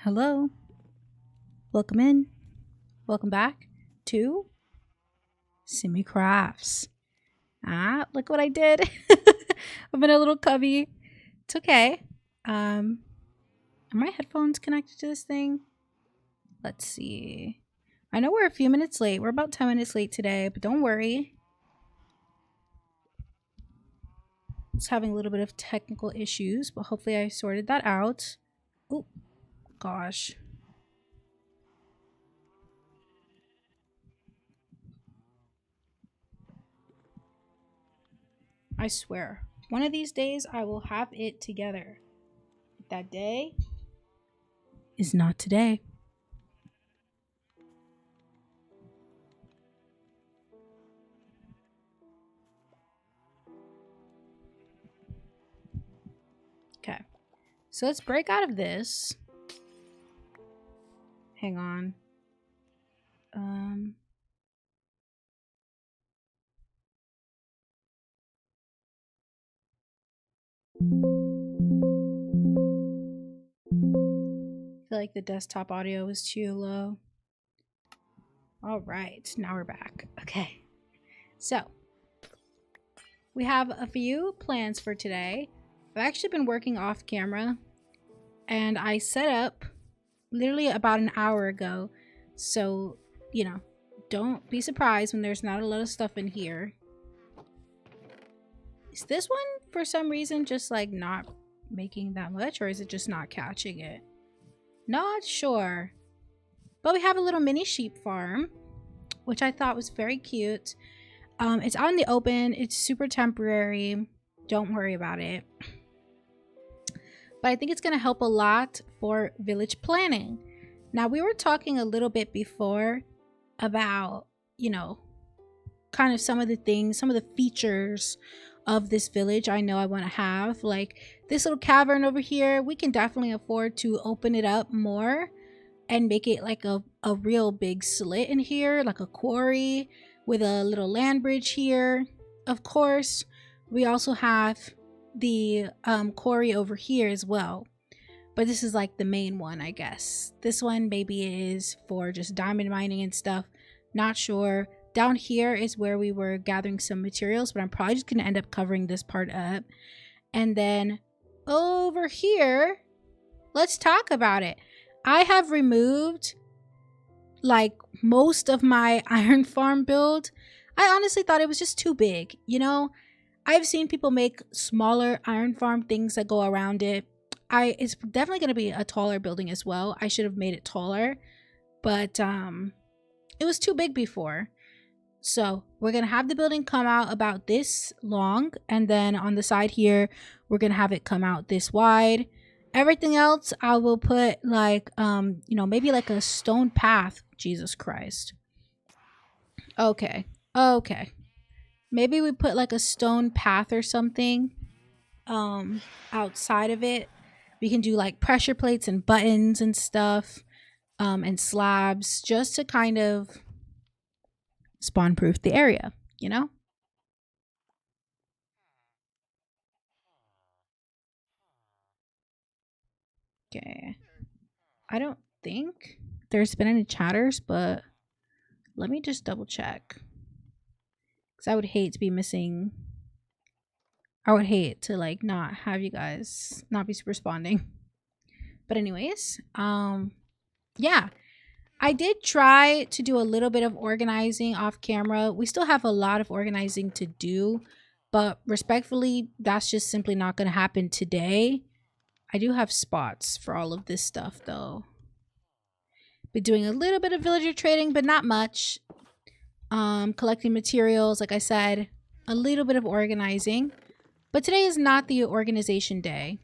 Hello, welcome in, welcome back to Simi Crafts. Look what I did. I'm in a little cubby. It's okay. Are my headphones connected to this thing? Let's see. I know we're a few minutes late. We're about 10 minutes late today, but don't worry. It's having a little bit of technical issues, but hopefully I sorted that out. Oh, gosh. I swear, one of these days I will have it together. That day is not today. Okay, so let's break out of this. Hang on. I feel like the desktop audio was too low. All right, now we're back. Okay, so we have a few plans for today. I've actually been working off camera and I set up literally about an hour ago. So, don't be surprised when there's not a lot of stuff in here. Is this one for some reason just like not making that much, or is it just not catching it? Not sure. But we have a little mini sheep farm, which I thought was very cute. It's out in the open. It's super temporary. Don't worry about it. But I think it's going to help a lot for village planning. Now, we were talking a little bit before about, kind of some of the things, some of the features of this village I know I want to have. Like this little cavern over here, we can definitely afford to open it up more and make it like a real big slit in here, like a quarry with a little land bridge here. Of course, we also have the quarry over here as well, but this is like the main one, I guess. This one maybe is for just diamond mining and stuff, not sure. Down here is where we were gathering some materials, but I'm probably just gonna end up covering this part up. And then over here, let's talk about it. I have removed like most of my iron farm build. I honestly thought it was just too big. I've seen people make smaller iron farm things that go around it. It's definitely going to be a taller building as well. I should have made it taller, but it was too big before. So we're going to have the building come out about this long, and then on the side here we're going to have it come out this wide. Everything else I will put like maybe like a stone path. Jesus Christ. Okay, maybe we put like a stone path or something outside of it. We can do like pressure plates and buttons and stuff, and slabs, just to kind of spawn proof the area, Okay, I don't think there's been any chatters, but let me just double check, because I would hate to be missing. I would hate to like not have you guys not be responding. But anyways, yeah, I did try to do a little bit of organizing off camera. We still have a lot of organizing to do, but respectfully, that's just simply not going to happen today. I do have spots for all of this stuff though. Been doing a little bit of villager trading, but not much. Collecting materials, like I said, a little bit of organizing. But today is not the organization day.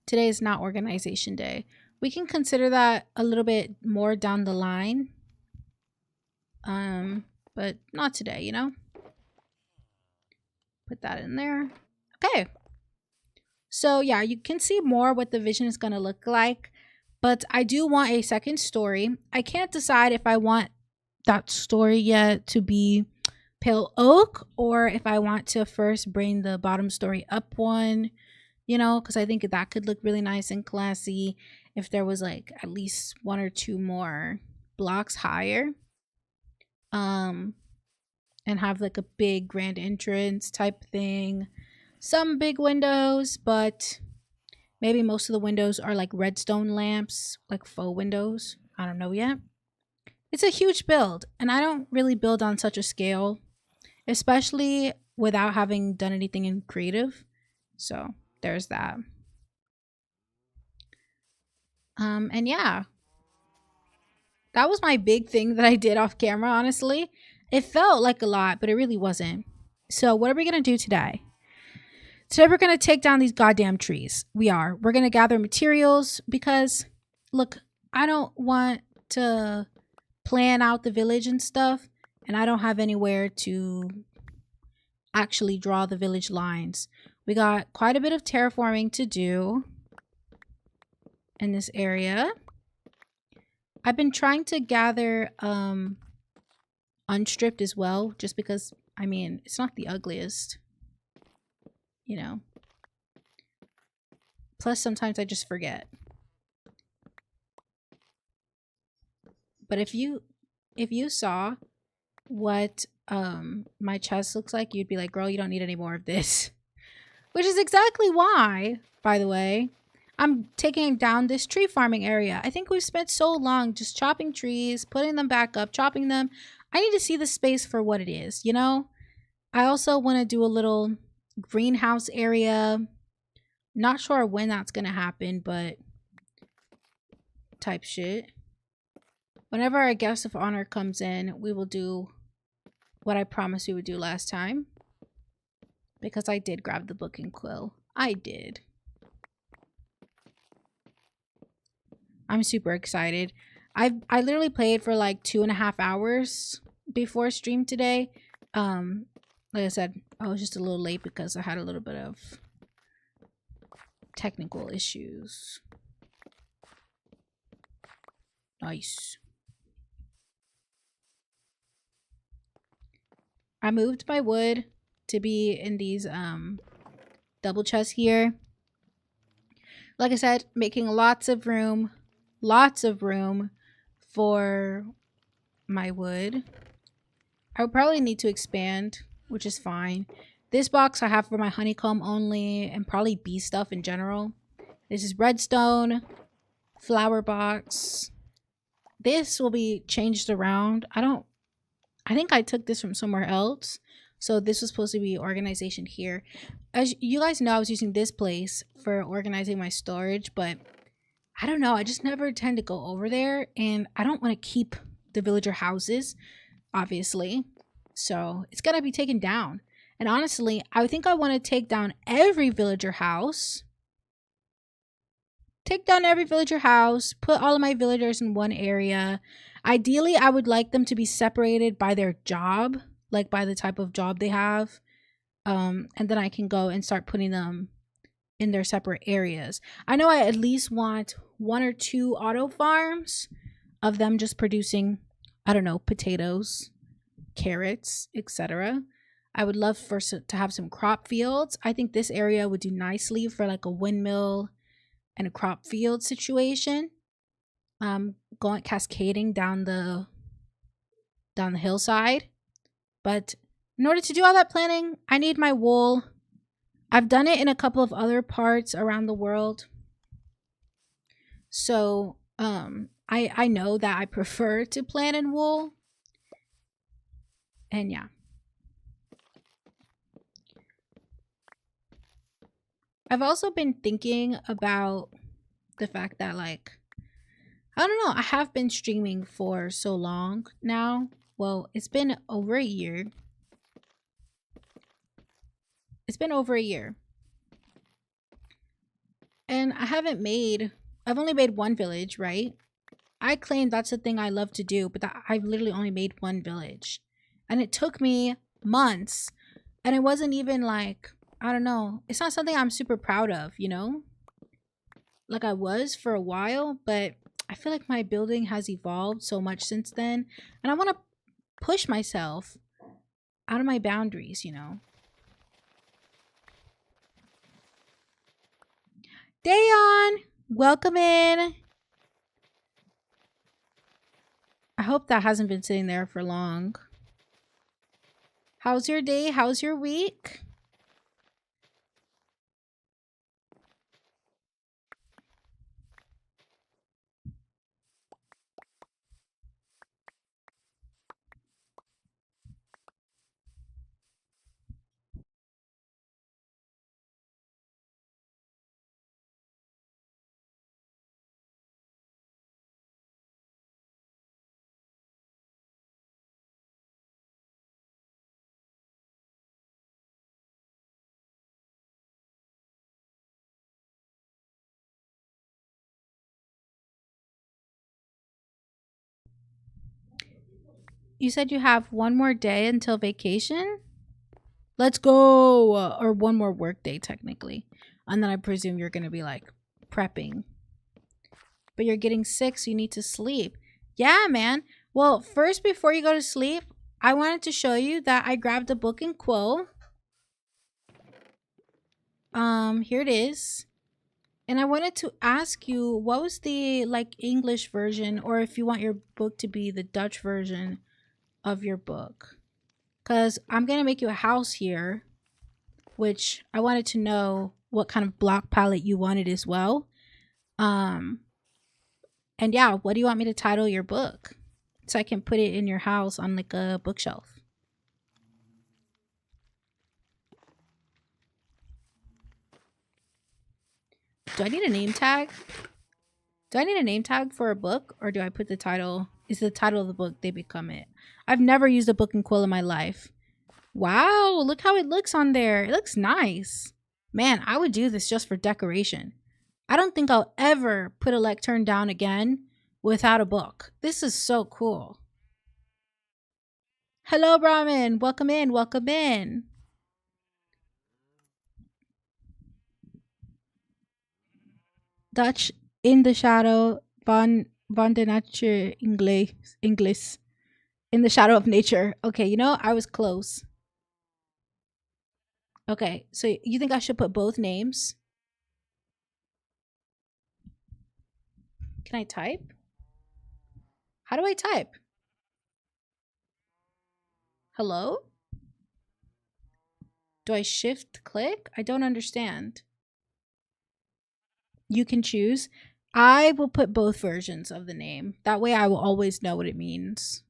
Today is not organization day. We can consider that a little bit more down the line. But not today, Put that in there. Okay. So yeah, you can see more what the vision is going to look like. But I do want a second story. I can't decide if I want that story yet to be pale oak, or if I want to first bring the bottom story up one. you know, because I think that could look really nice and classy if there was like at least one or two more blocks higher. And have like a big grand entrance type thing. Some big windows, but maybe most of the windows are like redstone lamps, like faux windows. I don't know yet. It's a huge build, and I don't really build on such a scale, especially without having done anything in creative. So there's that. And yeah, that was my big thing that I did off camera, honestly. It felt like a lot, but it really wasn't. So what are we going to do today? Today we're going to take down these goddamn trees. We're going to gather materials because, look, I don't want to plan out the village and stuff, and I don't have anywhere to actually draw the village lines. We got quite a bit of terraforming to do in this area. I've been trying to gather unstripped as well, just because, I mean, it's not the ugliest, you know. Plus sometimes I just forget. But if you saw what my chest looks like, you'd be like, girl, you don't need any more of this. Which is exactly why, by the way, I'm taking down this tree farming area. I think we've spent so long just chopping trees, putting them back up, chopping them. I need to see the space for what it is, you know? I also want to do a little greenhouse area. Not sure when that's going to happen, but type shit. Whenever our guest of honor comes in, we will do what I promised we would do last time. Because I did grab the book and quill. I did. I'm super excited. I literally played for like 2.5 hours before stream today. Like I said, I was just a little late because I had a little bit of technical issues. Nice. I moved my wood to be in these double chests here. Like I said, making lots of room for my wood. I would probably need to expand, which is fine. This box I have for my honeycomb only and probably bee stuff in general. This is redstone, flower box. This will be changed around. I think I took this from somewhere else. So this was supposed to be organization here. As you guys know, I was using this place for organizing my storage, but I don't know. I just never tend to go over there, and I don't want to keep the villager houses, obviously. So it's got to be taken down. And honestly, I think I want to take down every villager house. Take down every villager house. Put all of my villagers in one area. Ideally, I would like them to be separated by their job, like by the type of job they have. And then I can go and start putting them in their separate areas. I know I at least want 1 or 2 auto farms of them just producing, I don't know, potatoes, carrots, etc. I would love to have some crop fields. I think this area would do nicely for like a windmill and a crop field situation. Going cascading down the hillside. But in order to do all that planning, I need my wool. I've done it in a couple of other parts around the world. So I know that I prefer to plan in wool. And yeah. I've also been thinking about the fact that, like, I don't know, I have been streaming for so long now. Well, it's been over a year. It's been over a year. And I've only made 1 village, right? I claim that's the thing I love to do, but I've literally only made 1 village. And it took me months. And it wasn't even like, I don't know, it's not something I'm super proud of, you know? Like I was for a while, but I feel like my building has evolved so much since then. And I want to push myself out of my boundaries, you know? Welcome in. I hope that hasn't been sitting there for long. How's your day? How's your week? You said you have one more day until vacation? Let's go. Or one more work day, technically. And then I presume you're going to be like prepping. But you're getting sick, so you need to sleep. Yeah, man. Well, first, before you go to sleep, I wanted to show you that I grabbed a book and quill. Here it is. And I wanted to ask you, what was the like English version, or if you want your book to be the Dutch version of your book? Because I'm going to make you a house here, which I wanted to know what kind of block palette you wanted as well. And yeah, what do you want me to title your book? So I can put it in your house on like a bookshelf. Do I need a name tag? Do I need a name tag for a book, or do I put the title? Is the title of the book They Become It? I've never used a book and quill in my life. Wow, look how it looks on there. It looks nice. Man, I would do this just for decoration. I don't think I'll ever put a lectern down again without a book. This is so cool. Hello, Brahmin. Welcome in. Welcome in. Dutch in the shadow, van de nature English. In the shadow of nature. Okay, you know, I was close. Okay, so you think I should put both names? Can I type? How do I type? Hello? Do I shift click? I don't understand. You can choose. I will put both versions of the name. That way I will always know what it means.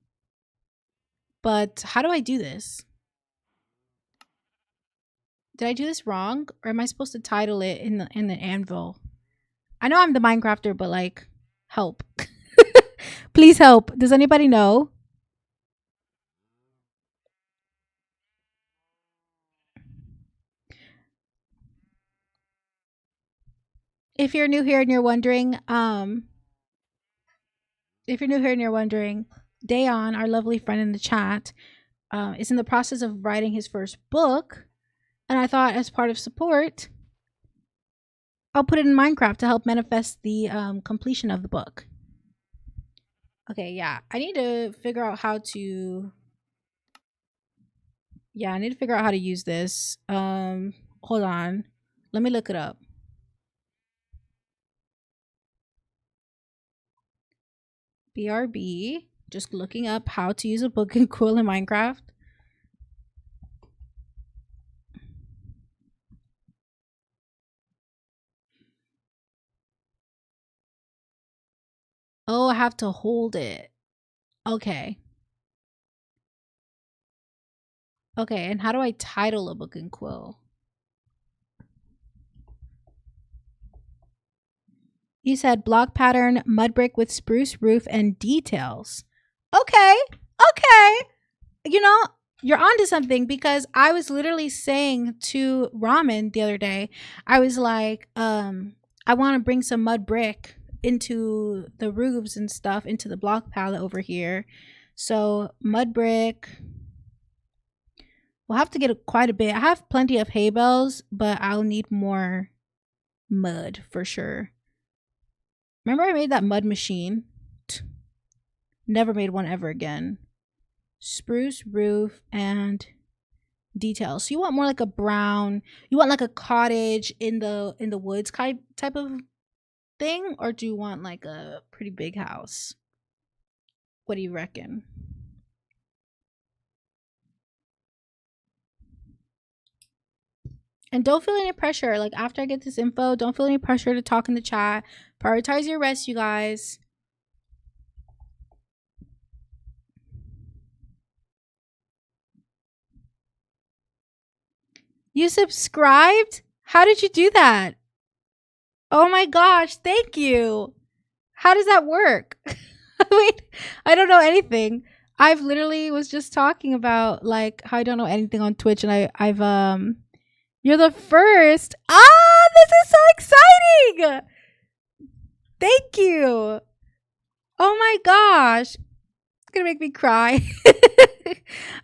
But how do I do this? Did I do this wrong? Or am I supposed to title it in the anvil? I know I'm the Minecrafter, but like, help. Please help. Does anybody know? If you're new here and you're wondering, Dayon, our lovely friend in the chat, is in the process of writing his first book. And I thought, as part of support, I'll put it in Minecraft to help manifest the completion of the book. Okay, yeah. I need to figure out how to... Yeah, I need to figure out how to use this. Hold on. Let me look it up. BRB. Just looking up how to use a book and quill in Minecraft. Oh, I have to hold it. Okay. Okay, and how do I title a book and quill? You said block pattern, mud brick with spruce roof and details. Okay. Okay. You know, you're onto something, because I was literally saying to Ramen the other day, I was like, I want to bring some mud brick into the roofs and stuff, into the block palette over here. So mud brick, we'll have to get quite a bit. I have plenty of hay bales, but I'll need more mud for sure. Remember I made that mud machine? Never made one ever again. Spruce roof and details. So you want more like a brown, you want like a cottage in the woods type of thing, or do you want like a pretty big house? What do you reckon? And don't feel any pressure. Like after I get this info, don't feel any pressure to talk in the chat. Prioritize your rest, you guys. You subscribed? How did you do that? Oh my gosh, thank you. How does that work? Wait, I don't know anything. I've literally was just talking about like how I don't know anything on Twitch, and I've you're the first. Ah, this is so exciting. Thank you. Oh my gosh. It's gonna make me cry.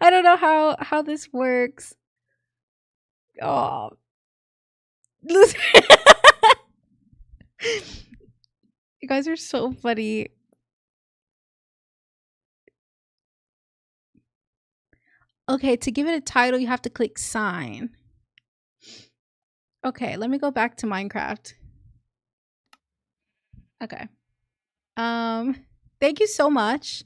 I don't know how this works. Oh. You guys are so funny. Okay, to give it a title, you have to click sign. Okay, let me go back to Minecraft. Okay. Thank you so much.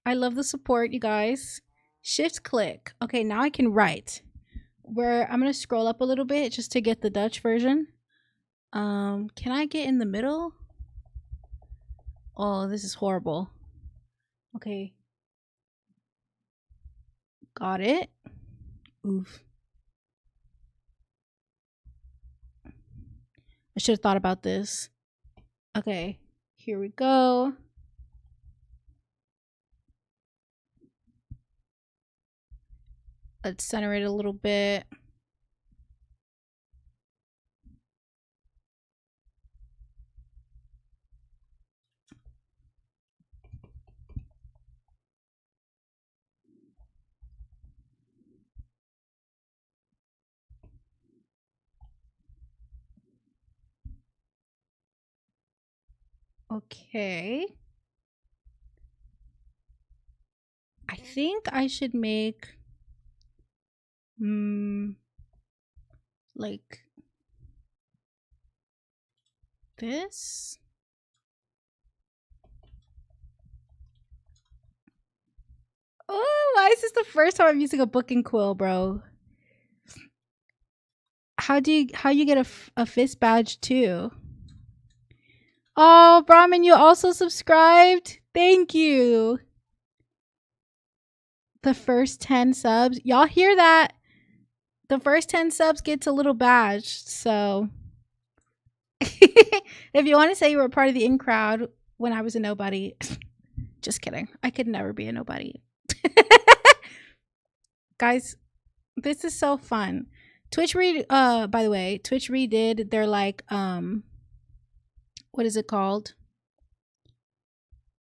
I love the support, you guys. Shift click. Okay, now I can write. Where I'm gonna scroll up a little bit just to get the Dutch version. Can I get in the middle? Oh, this is horrible. Okay. Got it. Oof. I should have thought about this. Okay, here we go. Let's center it a little bit. Okay. I think I should make like this. Oh, why is this the first time I'm using a book and quill, bro? How you get a fist badge too? Oh, Brahmin, you also subscribed? Thank you. The first 10 subs. Y'all hear that? The first 10 subs gets a little badge. So if you want to say you were part of the in crowd when I was a nobody, just kidding. I could never be a nobody. Guys, this is so fun. Twitch by the way, Twitch redid their like what is it called?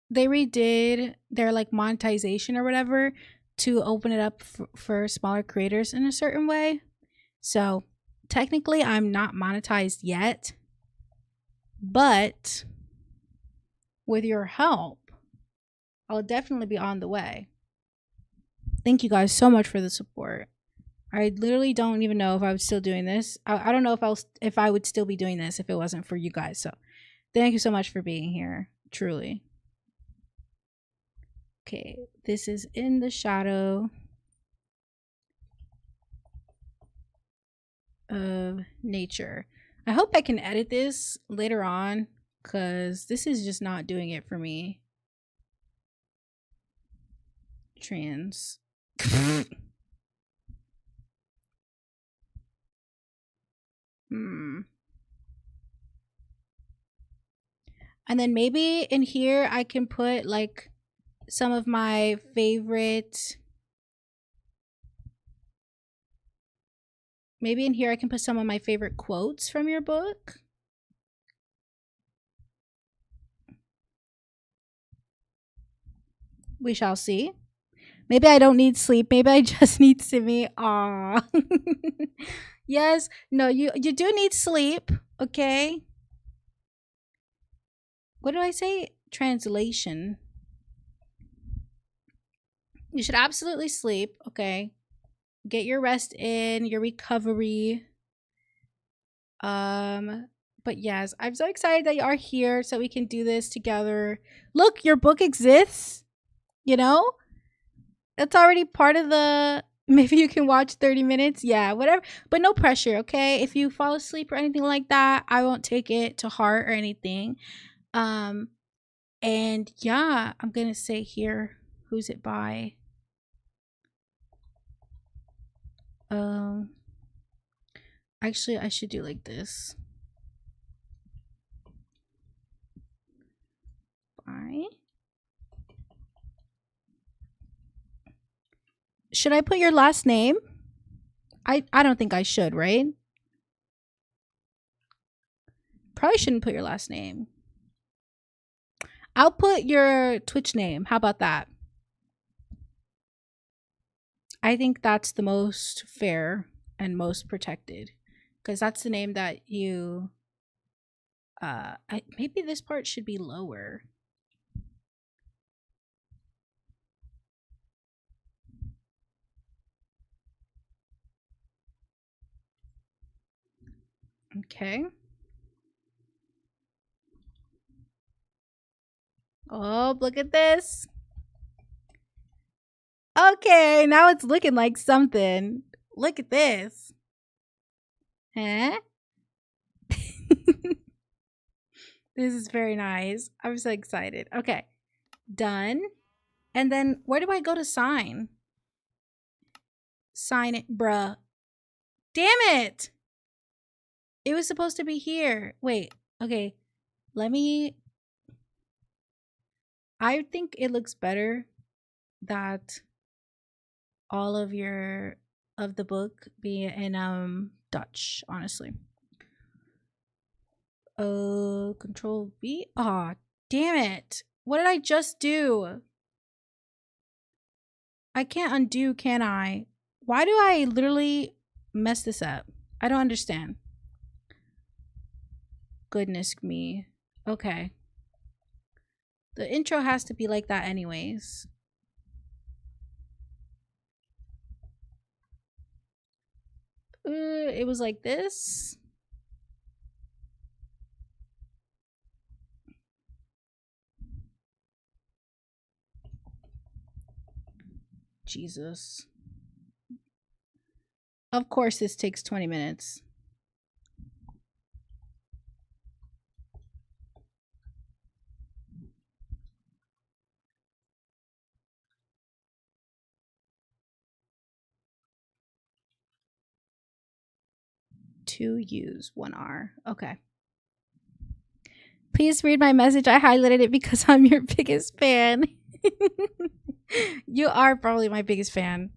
They redid their like monetization or whatever to open it up for smaller creators in a certain way. So technically I'm not monetized yet, but with your help, I'll definitely be on the way. Thank you guys so much for the support. I literally don't even know if I was still doing this. I don't know if I would still be doing this if it wasn't for you guys. So thank you so much for being here. Truly. Okay, this is in the shadow of nature. I hope I can edit this later on because this is just not doing it for me. Trans. And then maybe in here I can put like some of my favorite. Maybe in here I can put some of my favorite quotes from your book. We shall see. Maybe I don't need sleep. Maybe I just need Simi. Aww. Yes. No, you do need sleep. Okay. What do I say? Translation. You should absolutely sleep. Okay. Get your rest in, your recovery. But yes, I'm so excited that you are here so we can do this together. Look, your book exists, you know? It's already part of the maybe you can watch 30 minutes. Yeah, whatever. But no pressure, okay? If you fall asleep or anything like that, I won't take it to heart or anything. And yeah, I'm going to say here, who's it by? Actually, I should do like this. By. Should I put your last name? I don't think I should, right? Probably shouldn't put your last name. I'll put your Twitch name. How about that? I think that's the most fair and most protected because that's the name that you maybe this part should be lower. Okay. Oh, look at this. Okay, now it's looking like something. Look at this. Huh? This is very nice. I'm so excited. Okay. Done. And then where do I go to sign? Sign it, bruh. Damn it. It was supposed to be here. Wait. Okay. Let me. I think it looks better that all of the book be in Dutch, honestly. Control V. Aw, damn it. What did I just do? I can't undo, can I? Why do I literally mess this up? I don't understand. Goodness me. Okay. The intro has to be like that anyways. It was like this. Jesus. Of course this takes 20 minutes. Two U's, one R. Okay. Please read my message. I highlighted it because I'm your biggest fan. You are probably my biggest fan.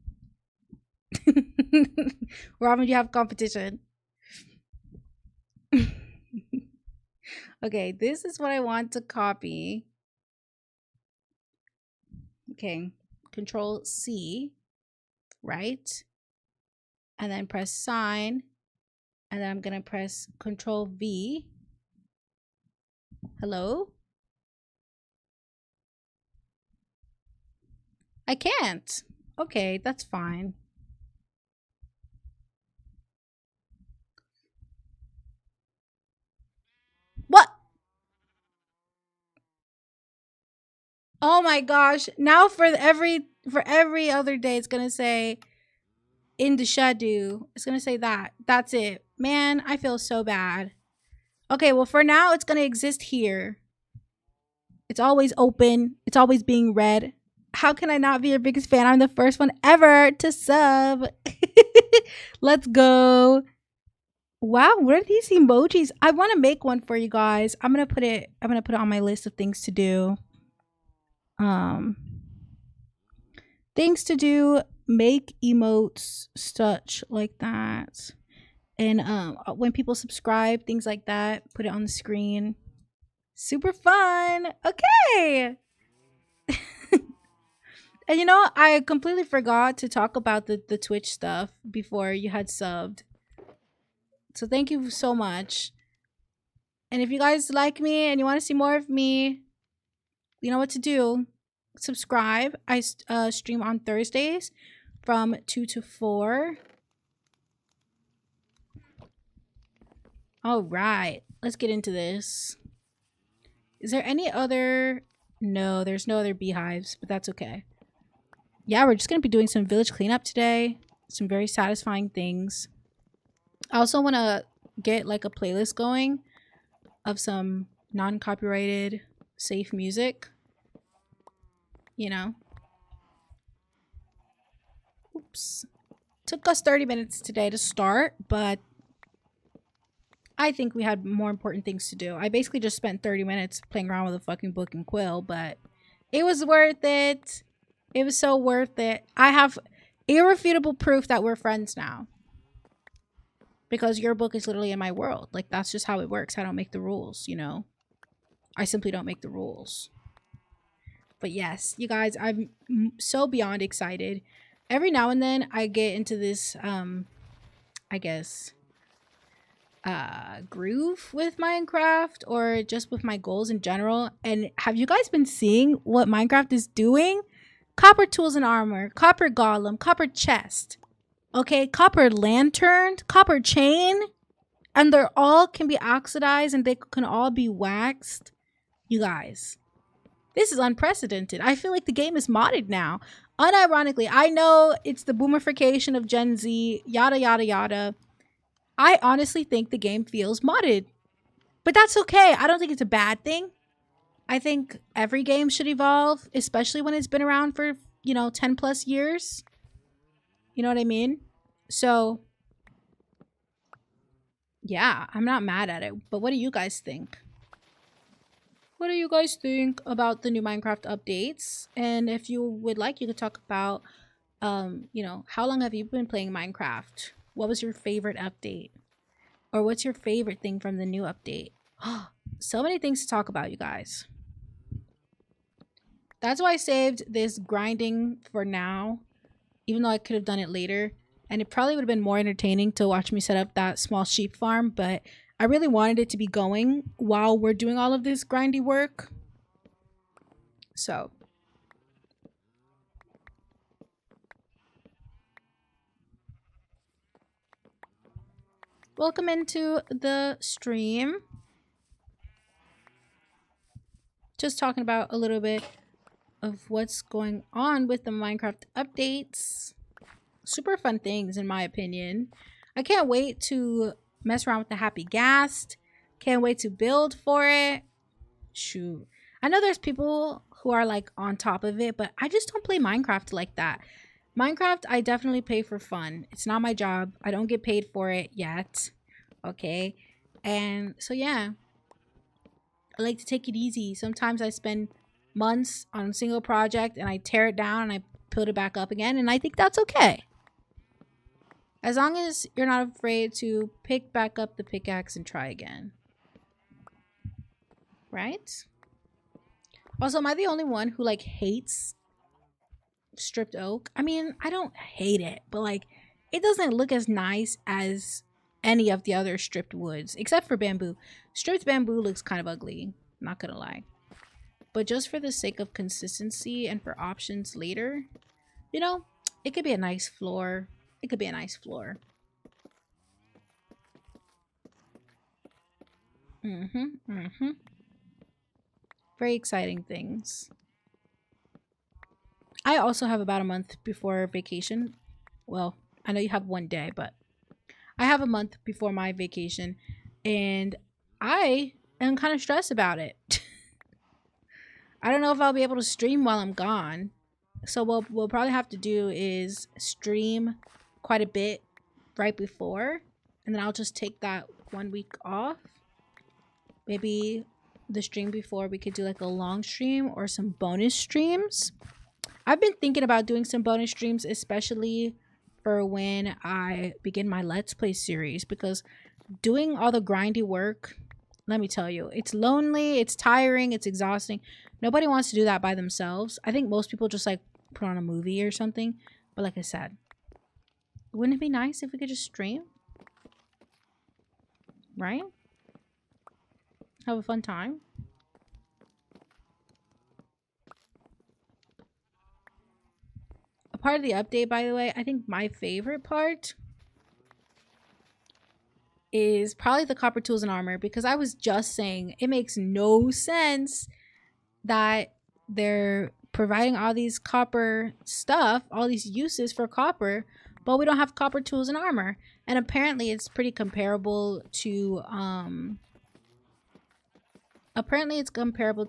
Robin, you have competition. Okay, this is what I want to copy. Okay, Control C, right? And then press sign. And then I'm going to press Control V. Hello? I can't. Okay, that's fine. What? Oh my gosh. Now for every other day it's going to say in the shadow. It's going to say that. That's it. Man, I feel so bad. Okay, well for now it's going to exist here. It's always open. It's always being read. How can I not be your biggest fan? I'm the first one ever to sub. Let's go. Wow, what are these emojis? I want to make one for you guys. I'm gonna put it on my list of things to do. Things to do, make emotes, such like that. And when people subscribe, things like that, put it on the screen. Super fun. Okay. And you know, I completely forgot to talk about the Twitch stuff before you had subbed. So thank you so much. And if you guys like me and you want to see more of me, you know what to do. Subscribe. I stream on Thursdays from 2 to 4. All right. let's get into this. Is there any other? No, there's no other beehives, but that's okay. Yeah, we're just gonna be doing some village cleanup today. Some very satisfying things. I also want to get like a playlist going of some non-copyrighted safe music. You know. Oops. Took us 30 minutes today to start, but I think we had more important things to do. I basically just spent 30 minutes playing around with a fucking book and quill, but it was worth it. It was so worth it. I have irrefutable proof that we're friends now. Because your book is literally in my world. Like, that's just how it works. I don't make the rules, you know? I simply don't make the rules. But yes, you guys, I'm so beyond excited. Every now and then I get into this, I guess, groove with Minecraft or just with my goals in general. And have you guys been seeing what Minecraft is doing? Copper tools and armor, copper golem, copper chest, okay, copper lantern, copper chain, and they're all can be oxidized and they can all be waxed. You guys, this is unprecedented. I feel like the game is modded now. Unironically, I know it's the boomerification of Gen Z, yada yada yada. I honestly think the game feels modded, but that's okay. I don't think it's a bad thing. I think every game should evolve, especially when it's been around for, 10 plus years. You know what I mean? So, yeah, I'm not mad at it. But what do you guys think? What do you guys think about the new Minecraft updates? And if you would like, you could talk about, how long have you been playing Minecraft? What was your favorite update? Or what's your favorite thing from the new update? So many things to talk about, you guys. That's why I saved this grinding for now, even though I could have done it later. And it probably would have been more entertaining to watch me set up that small sheep farm, but I really wanted it to be going while we're doing all of this grindy work. So. Welcome into the stream. Just talking about a little bit of what's going on with the Minecraft updates. Super fun things, in my opinion. I can't wait to mess around with the Happy Ghast. Can't wait to build for it. Shoot. I know there's people who are like on top of it, but I just don't play Minecraft like that. Minecraft, I definitely play for fun. It's not my job. I don't get paid for it yet. Okay. And so, yeah. I like to take it easy. Sometimes I spend months on a single project and I tear it down and I build it back up again. And I think that's okay. As long as you're not afraid to pick back up the pickaxe and try again. Right? Also, am I the only one who like hates stripped oak? I mean, I don't hate it, but like it doesn't look as nice as any of the other stripped woods, except for bamboo. Stripped bamboo looks kind of ugly, not gonna lie. But just for the sake of consistency and for options later, it could be a nice floor. It could be a nice floor. Very exciting things. I also have about a month before vacation. Well, I know you have one day, but I have a month before my vacation and I am kind of stressed about it. I don't know if I'll be able to stream while I'm gone. So what we'll probably have to do is stream quite a bit right before, and then I'll just take that 1 week off. Maybe the stream before we could do like a long stream or some bonus streams. I've been thinking about doing some bonus streams, especially for when I begin my Let's Play series, because doing all the grindy work, let me tell you, it's lonely, it's tiring, it's exhausting. Nobody wants to do that by themselves. I think most people just like put on a movie or something. But like I said, wouldn't it be nice if we could just stream? Right? Have a fun time. A part of the update, by the way, I think my favorite part is probably the copper tools and armor, because I was just saying it makes no sense that they're providing all these copper stuff, all these uses for copper, but we don't have copper tools and armor. And apparently it's pretty comparable to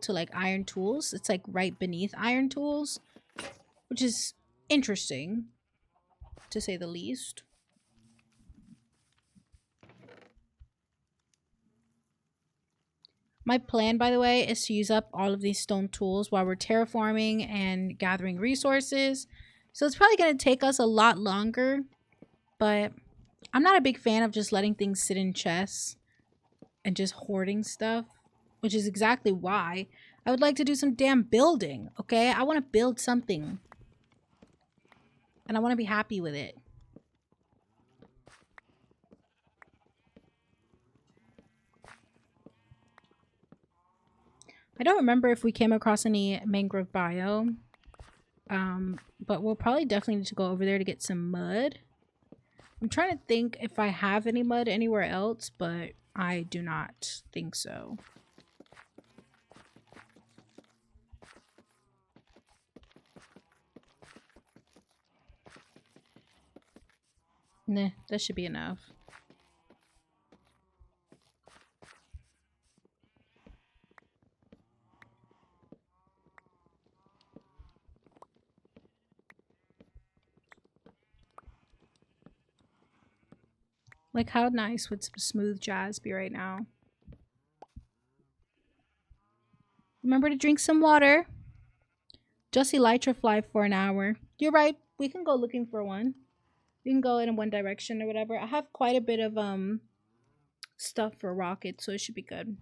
like iron tools. It's like right beneath iron tools, which is interesting to say the least. My plan, by the way, is to use up all of these stone tools while we're terraforming and gathering resources. So it's probably going to take us a lot longer, but I'm not a big fan of just letting things sit in chests and just hoarding stuff, which is exactly why I would like to do some damn building, okay? I want to build something, and I want to be happy with it. I don't remember if we came across any mangrove biome, but we'll probably definitely need to go over there to get some mud. I'm trying to think if I have any mud anywhere else, but I do not think so. Nah, that should be enough. Like, how nice would some smooth jazz be right now? Remember to drink some water. Just elytra fly for an hour. You're right. We can go looking for one. We can go in one direction or whatever. I have quite a bit of stuff for rockets, so it should be good.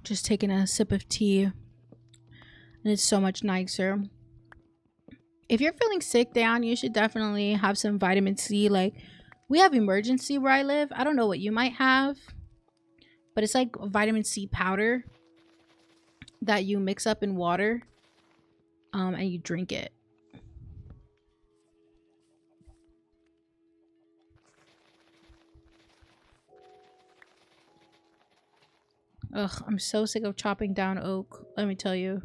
Just taking a sip of tea, and it's so much nicer. If you're feeling sick down, you should definitely have some vitamin C. Like, we have emergency where I live. I don't know what you might have, but it's like vitamin C powder that you mix up in water, and you drink it. Ugh, I'm so sick of chopping down oak, let me tell you.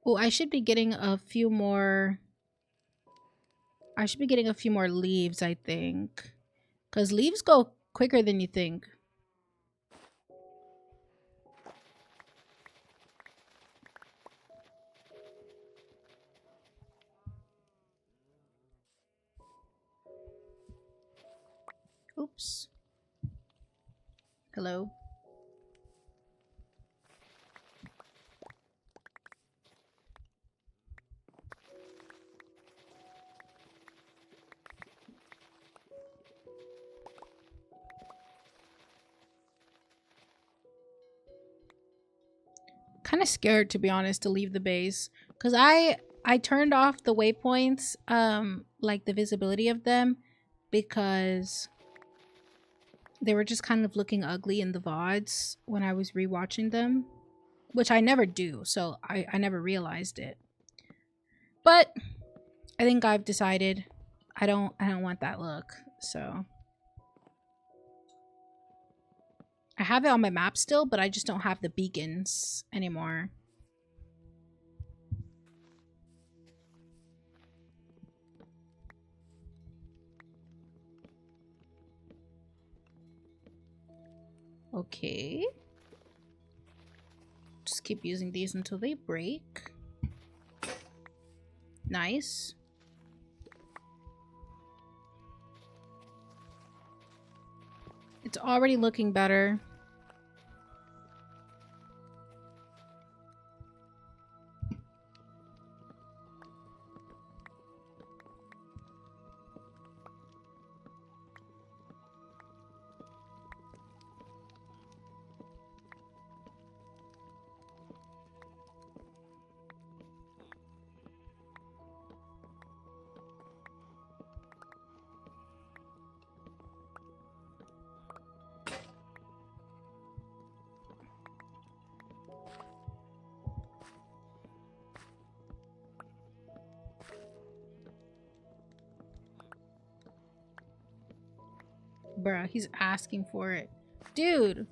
Oh, I should be getting a few more. I should be getting a few more leaves, I think. Because leaves go quicker than you think. Oops. Hello. Kind of scared, to be honest, to leave the base, because I turned off the waypoints, like the visibility of them, because they were just kind of looking ugly in the VODs when I was rewatching them, which I never do, so I never realized it. But I think I've decided I don't want that look, so I have it on my map still, but I just don't have the beacons anymore. Okay. Just keep using these until they break. Nice. It's already looking better. Bruh, he's asking for it. Dude.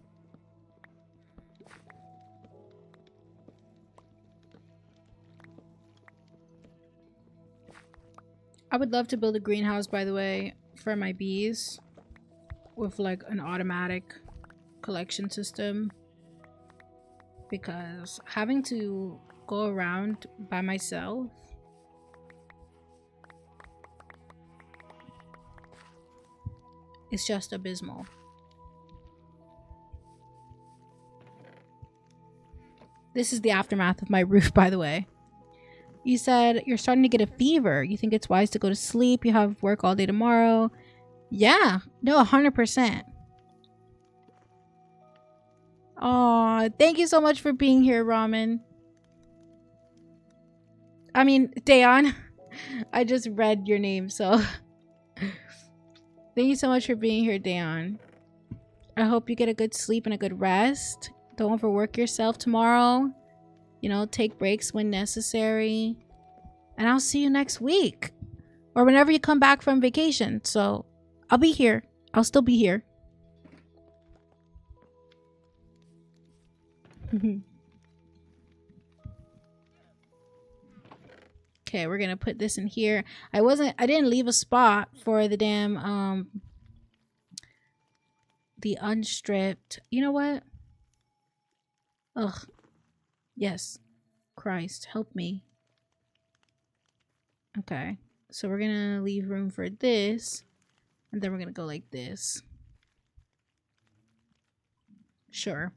I would love to build a greenhouse, by the way, for my bees. With like an automatic collection system. Because having to go around by myself is just abysmal. This is the aftermath of my roof, by the way. You said you're starting to get a fever. You think it's wise to go to sleep. You have work all day tomorrow. Yeah, no, 100%. Aw, thank you so much for being here, Ramen. I mean, Dayon. I just read your name, so thank you so much for being here, Dayon. I hope you get a good sleep and a good rest. Don't overwork yourself tomorrow. You know, take breaks when necessary. And I'll see you next week. Or whenever you come back from vacation. So, I'll be here. I'll still be here. Okay, we're gonna put this in here. I didn't leave a spot for the damn, the unstripped. You know what? Ugh. Yes. Christ, help me. Okay. So we're gonna leave room for this. And then we're gonna go like this. Sure.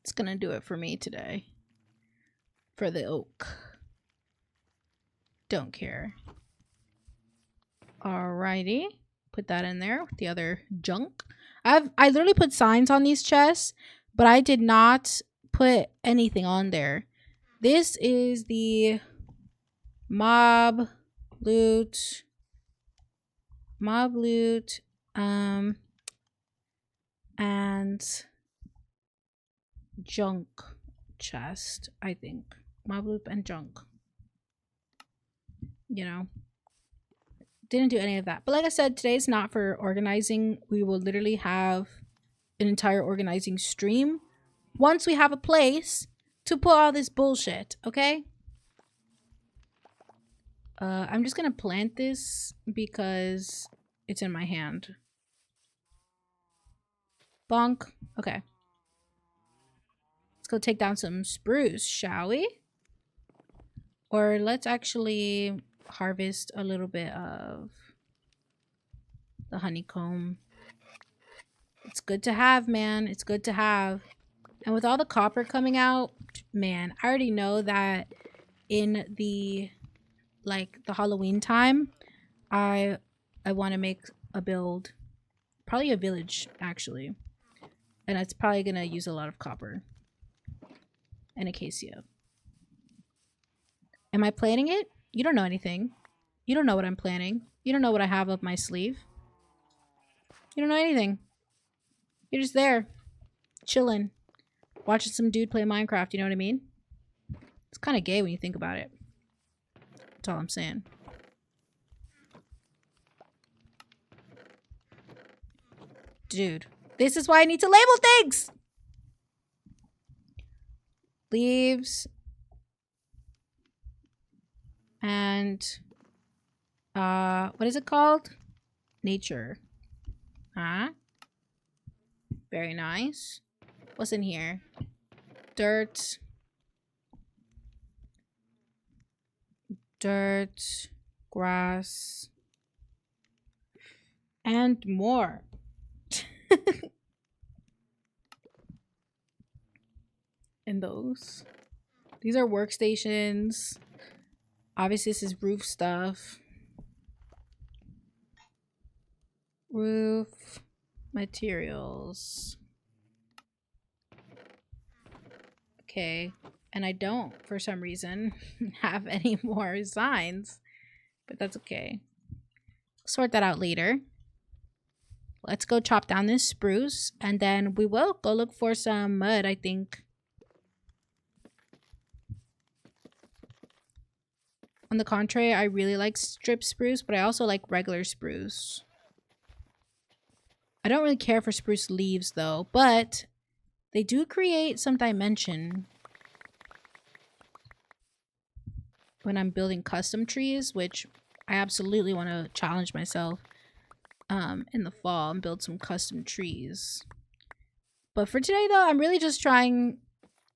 It's gonna do it for me today. For the oak. Don't care. Alrighty. Put that in there with the other junk. I literally put signs on these chests, but I did not put anything on there. This is the mob loot, and junk chest, I think. Mob loot and junk. You know, didn't do any of that. But like I said, today's not for organizing. We will literally have an entire organizing stream once we have a place to put all this bullshit, okay? I'm just gonna plant this because it's in my hand. Bonk. Okay. Let's go take down some spruce, shall we? Or let's actually harvest a little bit of the honeycomb. It's good to have, man. It's good to have. And with all the copper coming out, man, I already know that in the the Halloween time, I want to make a build, probably a village actually, and it's probably gonna use a lot of copper and acacia. Am I planning it? You don't know anything. You don't know what I'm planning. You don't know what I have up my sleeve. You don't know anything. You're just there, chilling, watching some dude play Minecraft. You know what I mean? It's kind of gay when you think about it. That's all I'm saying. Dude, this is why I need to label things. Leaves. And what is it called? Nature. Huh? Very nice. What's in here? Dirt. Dirt. Grass. And more. And those. These are workstations. Obviously, this is roof stuff. Roof materials. Okay. And I don't, for some reason, have any more signs. But that's okay. Sort that out later. Let's go chop down this spruce. And then we will go look for some mud, I think. On the contrary, I really like strip spruce, but I also like regular spruce. I don't really care for spruce leaves though, but they do create some dimension when I'm building custom trees, which I absolutely want to challenge myself in the fall and build some custom trees. But for today though, I'm really just trying,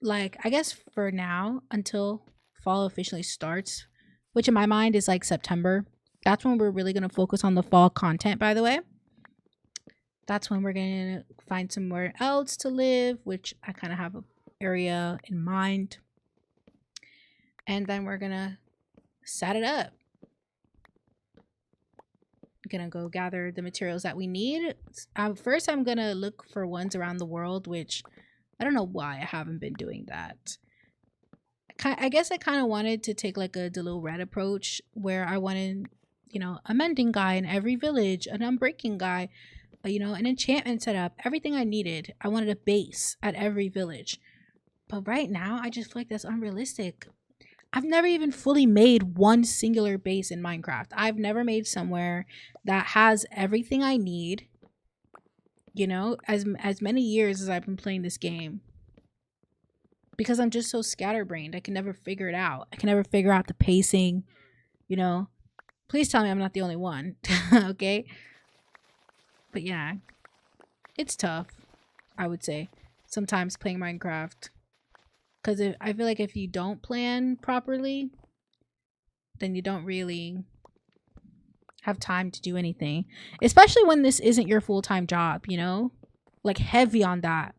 like, I guess for now until fall officially starts, which in my mind is like September. That's when we're really going to focus on the fall content, by the way. That's when we're going to find somewhere else to live, which I kind of have an area in mind. And then we're going to set it up. Gonna go gather the materials that we need. First, I'm gonna look for ones around the world, which I don't know why I haven't been doing that. I guess I kind of wanted to take like a Delil Red approach where I wanted, you know, a mending guy in every village, an unbreaking guy, you know, an enchantment setup, everything I needed. I wanted a base at every village. But right now, I just feel like that's unrealistic. I've never even fully made one singular base in Minecraft. I've never made somewhere that has everything I need, you know, as many years as I've been playing this game. Because I'm just so scatterbrained. I can never figure it out. I can never figure out the pacing, you know. Please tell me I'm not the only one, okay? But yeah, it's tough, I would say, sometimes playing Minecraft. Because I feel like if you don't plan properly, then you don't really have time to do anything. Especially when this isn't your full-time job, you know? Like, heavy on that.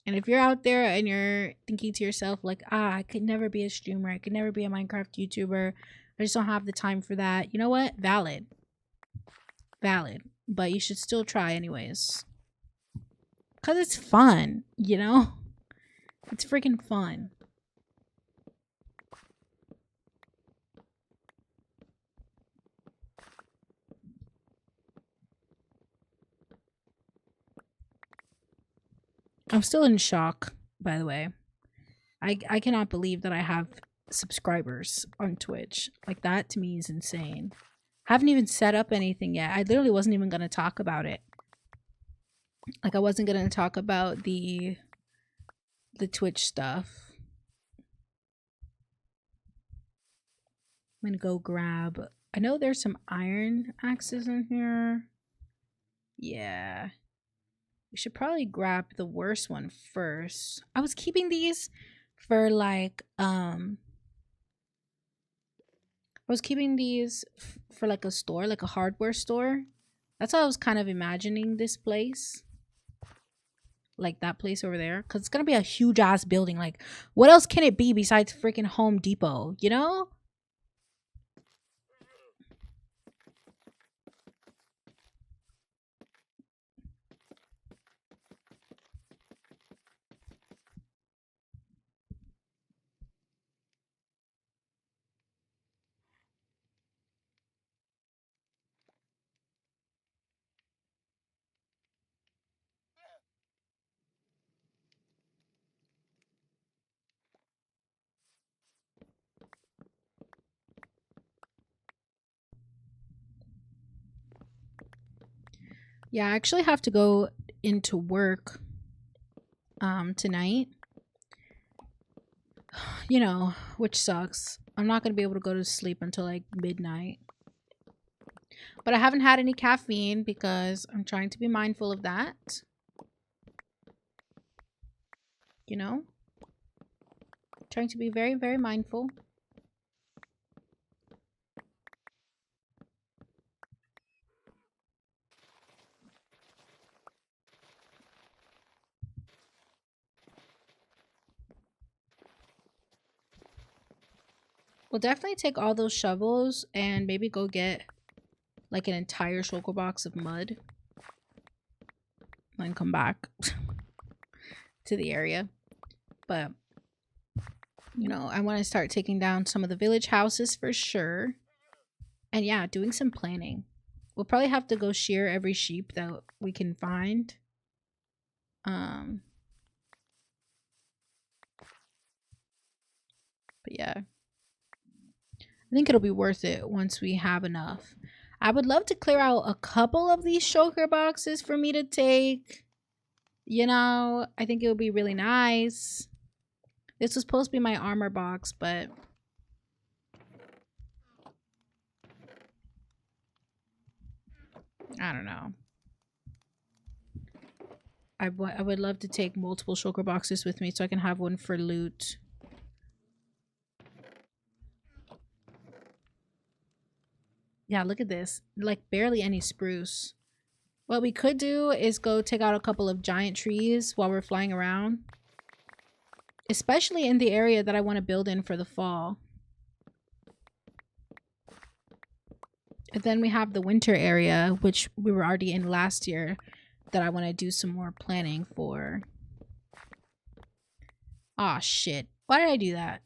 And if you're out there and you're thinking to yourself, like, I could never be a streamer. I could never be a Minecraft YouTuber. I just don't have the time for that. You know what? Valid. Valid. But you should still try anyways. Because it's fun, you know? It's freaking fun. I'm still in shock, by the way. I cannot believe that I have subscribers on Twitch. Like, that to me is insane. I haven't even set up anything yet. I literally wasn't even going to talk about it. Like, I wasn't going to talk about the Twitch stuff. I'm gonna go grab, I know there's some iron axes in here. Yeah, we should probably grab the worst one first. I was keeping these for like for like a store, like a hardware store. That's how I was kind of imagining this place, like that place over there, because it's gonna be a huge ass building. Like, what else can it be besides freaking Home Depot, you know? Yeah, I actually have to go into work tonight. You know, which sucks. I'm not going to be able to go to sleep until like midnight. But I haven't had any caffeine because I'm trying to be mindful of that. You know? Trying to be very, very mindful. We'll definitely take all those shovels and maybe go get like an entire shulker box of mud. And come back to the area. But, you know, I want to start taking down some of the village houses for sure. And yeah, doing some planning. We'll probably have to go shear every sheep that we can find. But yeah, I think it'll be worth it once we have enough. I would love to clear out a couple of these shulker boxes for me to take. You know, I think it would be really nice. This was supposed to be my armor box, but I don't know. I would love to take multiple shulker boxes with me so I can have one for loot. Yeah, look at this. Like, barely any spruce. What we could do is go take out a couple of giant trees while we're flying around. Especially in the area that I want to build in for the fall. And then we have the winter area, which we were already in last year, that I want to do some more planning for. Aw, shit. Why did I do that?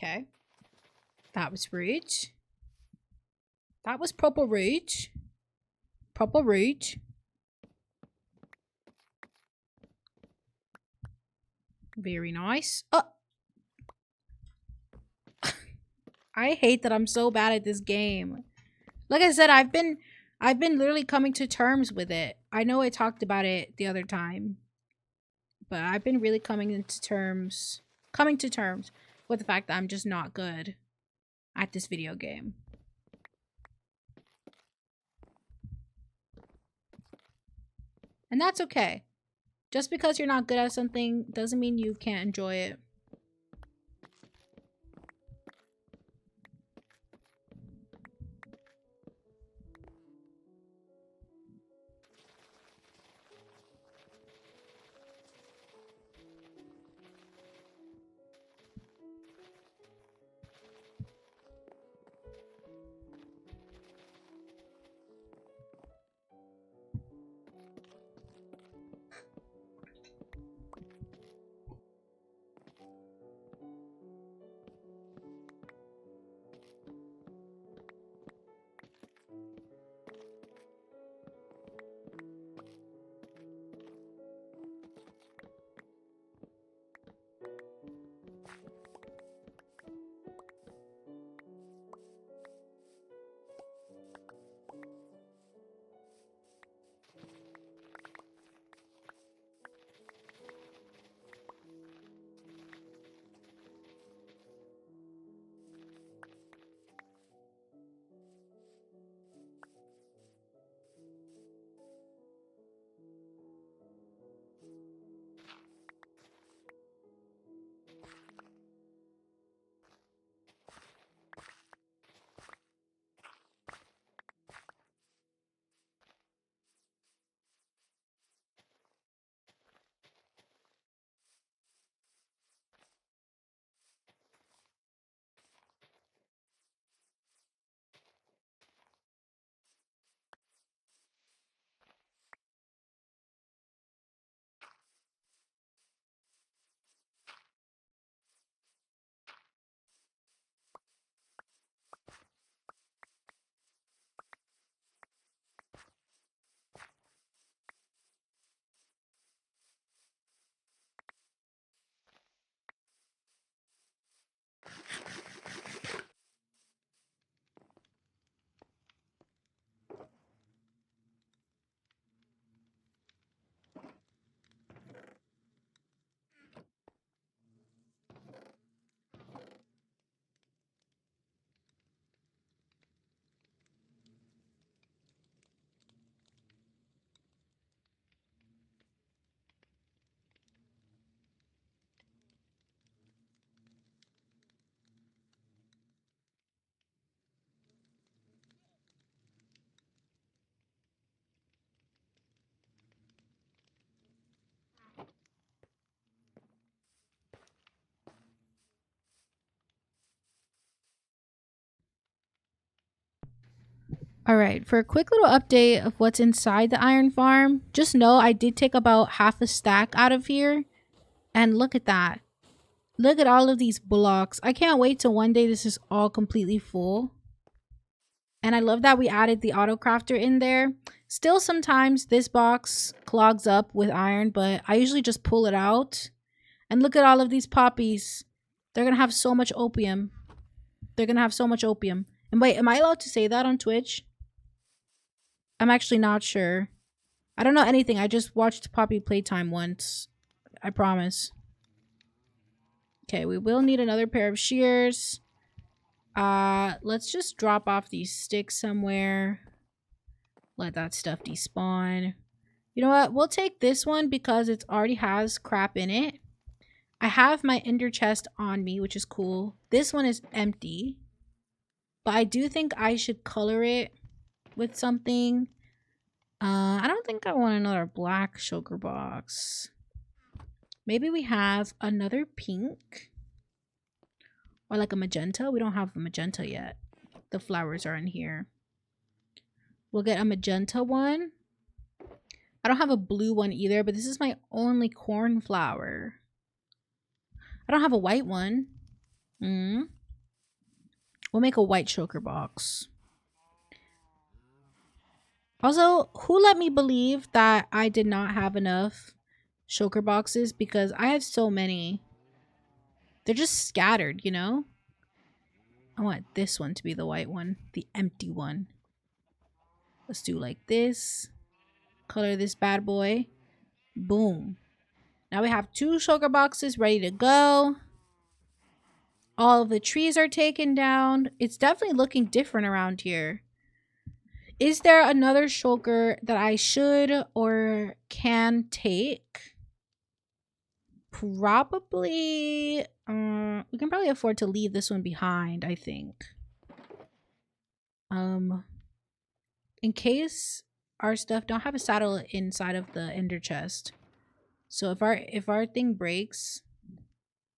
Okay. That was rude. That was proper rude. Proper rude. Very nice. Oh! I hate that I'm so bad at this game. Like I said, I've been literally coming to terms with it. I know I talked about it the other time. But I've been really coming to terms with the fact that I'm just not good at this video game. And that's okay. Just because you're not good at something doesn't mean you can't enjoy it. All right, for a quick little update of what's inside the iron farm, just know I did take about half a stack out of here. And look at that. Look at all of these blocks. I can't wait till one day this is all completely full. And I love that we added the auto crafter in there. Still, sometimes this box clogs up with iron, but I usually just pull it out. And look at all of these poppies. They're going to have so much opium. They're going to have so much opium. And wait, am I allowed to say that on Twitch? I'm actually not sure. I don't know anything. I just watched Poppy Playtime once. I promise. Okay, we will need another pair of shears. Let's just drop off these sticks somewhere. Let that stuff despawn. You know what? We'll take this one because it already has crap in it. I have my ender chest on me, which is cool. This one is empty. But I do think I should color it with something. I don't think I want another black sugar box. Maybe we have another pink. Or like a magenta. We don't have a magenta yet. The flowers are in here. We'll get a magenta one. I don't have a blue one either, but this is my only cornflower. I don't have a white one. We'll make a white choker box. Also, who let me believe that I did not have enough choker boxes? Because I have so many. They're just scattered, you know? I want this one to be the white one. The empty one. Let's do like this. Color this bad boy. Boom. Now we have 2 sugar boxes ready to go. All of the trees are taken down. It's definitely looking different around here. Is there another shulker that I should or can take? Probably. We can probably afford to leave this one behind, I think. In case our stuff don't have a saddle inside of the ender chest. So if our thing breaks,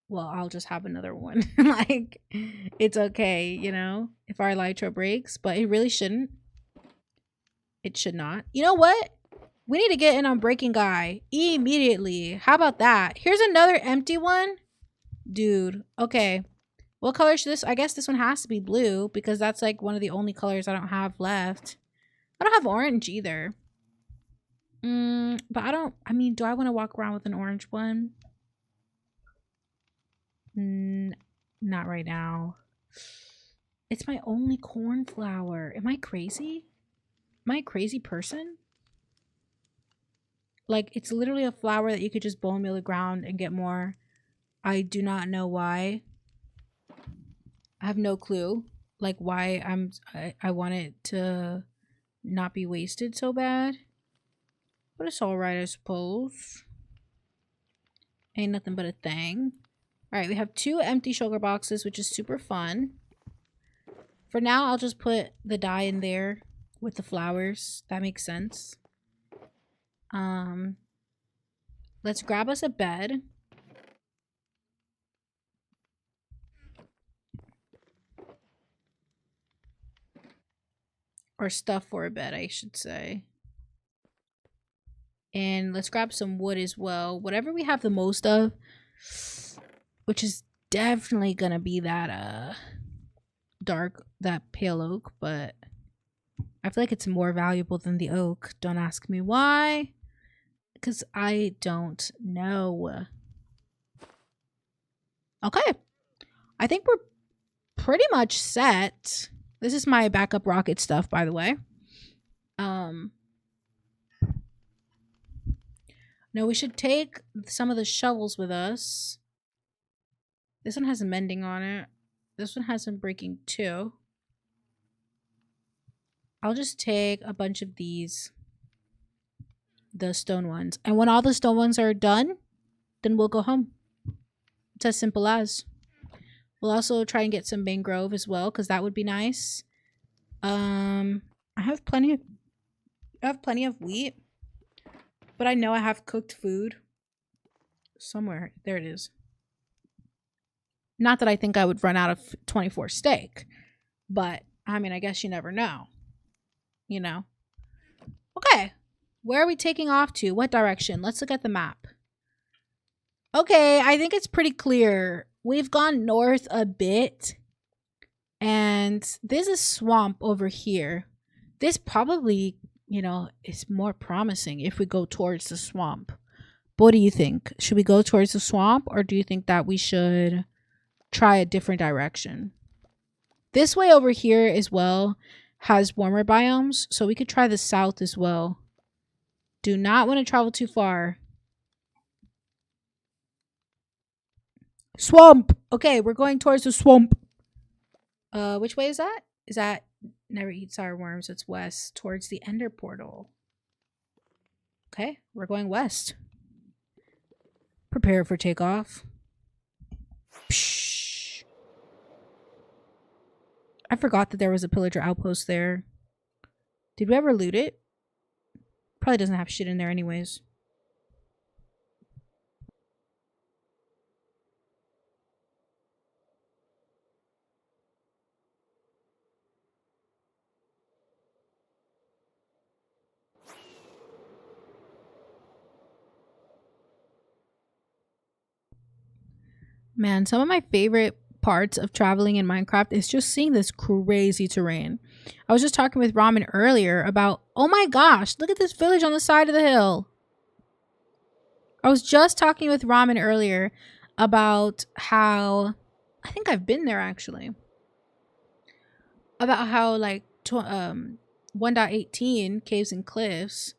well, I'll just have another one. Like, it's okay, you know, if our elytra breaks, but it really shouldn't. It should not. You know what? We need to get in on Breaking Guy immediately. How about that? Here's another empty one. Dude, okay. What color should this? I guess this one has to be blue because that's like one of the only colors I don't have left. I don't have orange either. But I mean, do I want to walk around with an orange one? Not right now. It's my only cornflower. Am I crazy? Am I a crazy person? Like, it's literally a flower that you could just bone meal the ground and get more. I do not know why. I have no clue. Like, why I want it to not be wasted so bad. But it's alright, I suppose. Ain't nothing but a thing. Alright, we have 2 empty sugar boxes, which is super fun. For now, I'll just put the dye in there with the flowers. That makes sense. Let's grab us a bed. Or stuff for a bed, I should say. And let's grab some wood as well. Whatever we have the most of. Which is definitely gonna be that that pale oak, but I feel like it's more valuable than the oak. Don't ask me why. Because I don't know. Okay. I think we're pretty much set. This is my backup rocket stuff, by the way. No, we should take some of the shovels with us. This one has a mending on it. This one has some breaking too. I'll just take a bunch of these. The stone ones. And when all the stone ones are done, then we'll go home. It's as simple as. We'll also try and get some mangrove as well, because that would be nice. I have plenty of wheat. But I know I have cooked food somewhere. There it is. Not that I think I would run out of 24 steak. But, I mean, I guess you never know. You know? Okay. Where are we taking off to? What direction? Let's look at the map. Okay, I think it's pretty clear. we've gone north a bit, and there's a swamp over here. This probably, is more promising if we go towards the swamp. But what do you think? Should we go towards the swamp, or do you think that we should try a different direction? This way over here as well has warmer biomes, so we could try the south as well. Do not want to travel too far. Swamp! Okay, we're going towards the swamp. Which way is that? Is that never eat sour worms? It's west towards the ender portal. Okay, we're going west. Prepare for takeoff. Psh. I forgot that there was a pillager outpost there. Did we ever loot it? Probably doesn't have shit in there anyways. Man, some of my favorite parts of traveling in Minecraft is just seeing this crazy terrain. I was just talking with Ramen earlier about, oh my gosh, look at this village on the side of the hill. I was just talking with Ramen earlier about how, I think I've been there actually, about how like 1.18 Caves and Cliffs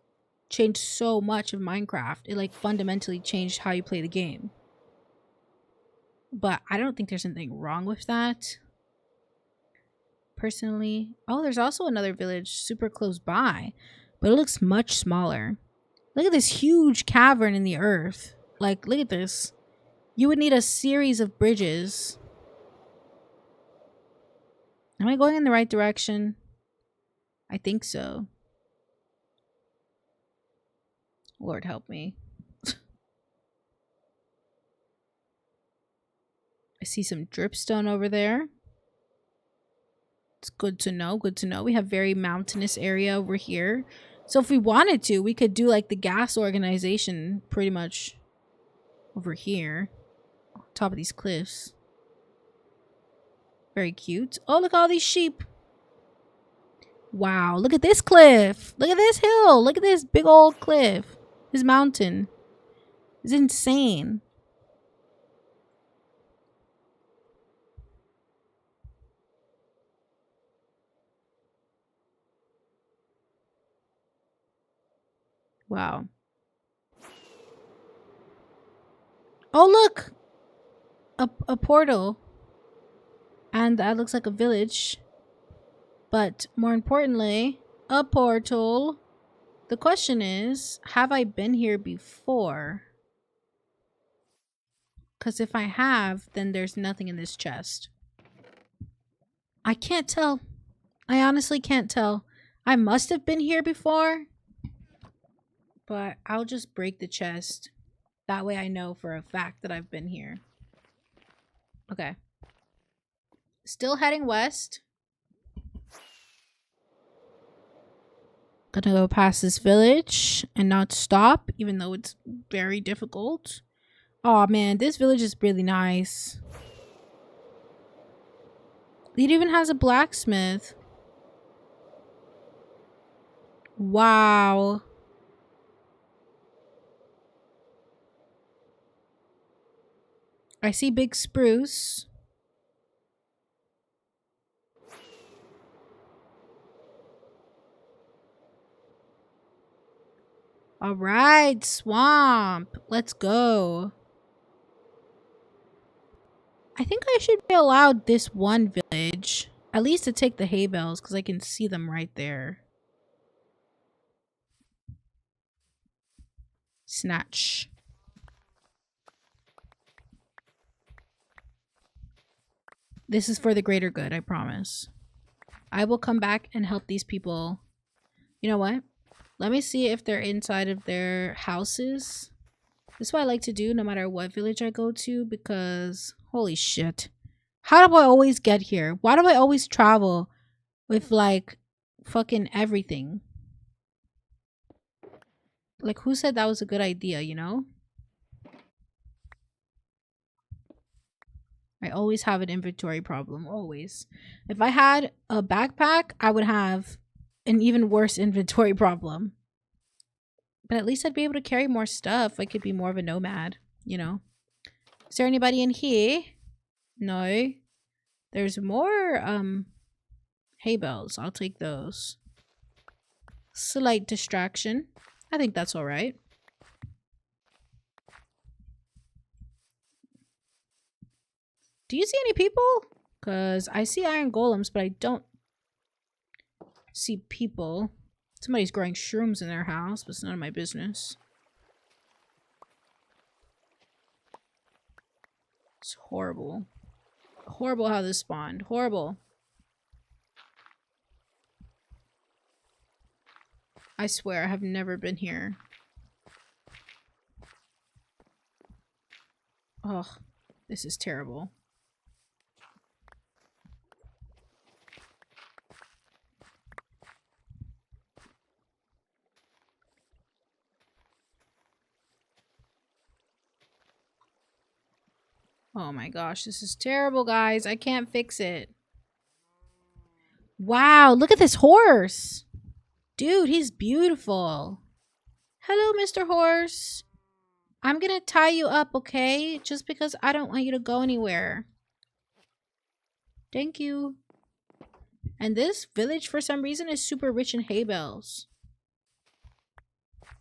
changed so much of Minecraft. It like fundamentally changed how you play the game. But I don't think there's anything wrong with that. Personally. Oh, there's also another village super close by. But it looks much smaller. Look at this huge cavern in the earth. Like, look at this. You would need a series of bridges. Am I going in the right direction? I think so. Lord help me. I see some dripstone over there. It's good to know. Good to know. We have very mountainous area over here. So if we wanted to, we could do like the gas organization pretty much over here. Top of these cliffs. Very cute. Oh, look at all these sheep. Wow. Look at this cliff. Look at this hill. Look at this big old cliff. This mountain. It's insane. Wow. Oh, look. A portal. And that looks like a village. But more importantly, a portal. The question is, have I been here before? Because if I have, then there's nothing in this chest. I can't tell. I honestly can't tell. I must have been here before. But I'll just break the chest. That way I know for a fact that I've been here. Okay. Still heading west. Gonna go past this village and not stop, even though it's very difficult. Oh man, this village is really nice. It even has a blacksmith. Wow. I see big spruce. All right, swamp. Let's go. I think I should be allowed this one village. At least to take the hay bales, because I can see them right there. Snatch. This is for the greater good, I promise. I will come back and help these people. You know what? Let me see if they're inside of their houses. This is what I like to do no matter what village I go to, because holy shit. How do I always get here? Why do I always travel with like fucking everything? Like, who said that was a good idea, you know? I always have an inventory problem. Always. If I had a backpack, I would have an even worse inventory problem. But at least I'd be able to carry more stuff. I could be more of a nomad, you know? Is there anybody in here? No. There's more hay bales. I'll take those. Slight distraction. I think that's all right. Do you see any people? Because I see iron golems, but I don't see people. Somebody's growing shrooms in their house, but it's none of my business. It's horrible. Horrible how this spawned. Horrible. I swear I have never been here. Oh, this is terrible. Oh my gosh, this is terrible, guys. I can't fix it. Wow, look at this horse. Dude, he's beautiful. Hello, Mr. Horse. I'm gonna tie you up, okay? Just because I don't want you to go anywhere. Thank you. And this village, for some reason, is super rich in hay bales.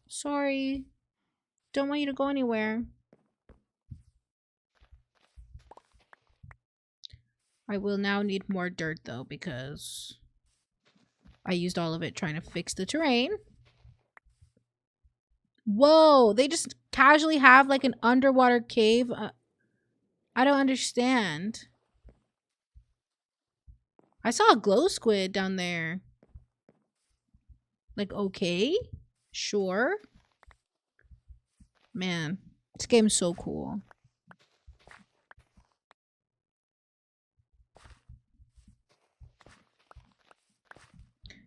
Sorry. Don't want you to go anywhere. I will now need more dirt, though, because I used all of it trying to fix the terrain. Whoa, they just casually have like an underwater cave. I don't understand. I saw a glow squid down there. Like, okay, sure. Man, this game's so cool.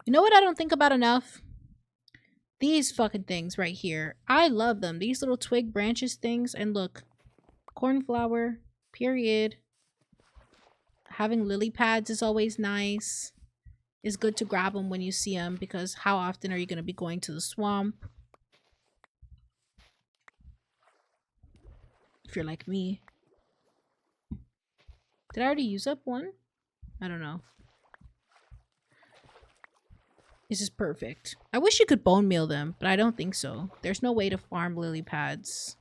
You know what I don't think about enough? These fucking things right here. I love them. These little twig branches things. And look, cornflower, period. Having lily pads is always nice. It's good to grab them when you see them, because how often are you going to be going to the swamp? If you're like me. Did I already use up one? I don't know. This is perfect. I wish you could bone meal them, but I don't think so. There's no way to farm lily pads.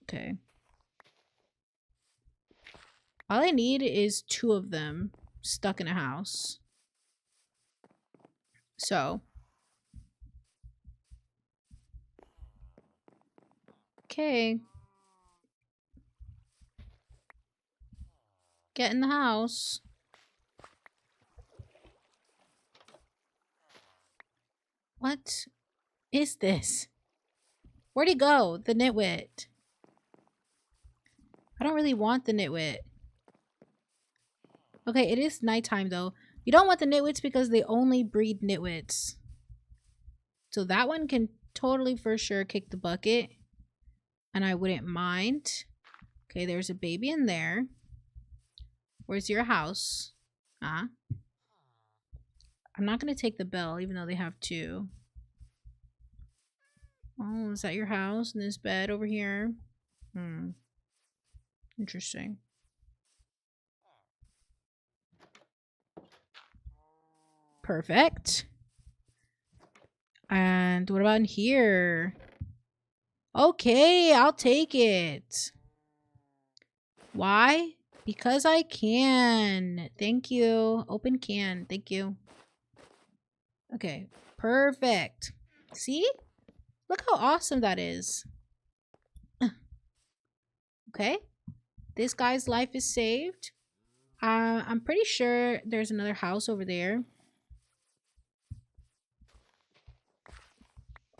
Okay. All I need is 2 of them stuck in a house. So. Okay. Get in the house. What is this? Where'd he go? The nitwit. I don't really want the nitwit. Okay, it is nighttime though. You don't want the nitwits because they only breed nitwits. So that one can totally for sure kick the bucket. And I wouldn't mind. Okay, there's a baby in there. Where's your house? Huh? I'm not going to take the bell, even though they have 2. Oh, is that your house? And this bed over here? Interesting. Perfect. And what about in here? Okay, I'll take it. Why? Because I can. Thank you. Open can. Thank you. Okay, perfect. See? Look how awesome that is. Okay. This guy's life is saved. I'm pretty sure there's another house over there.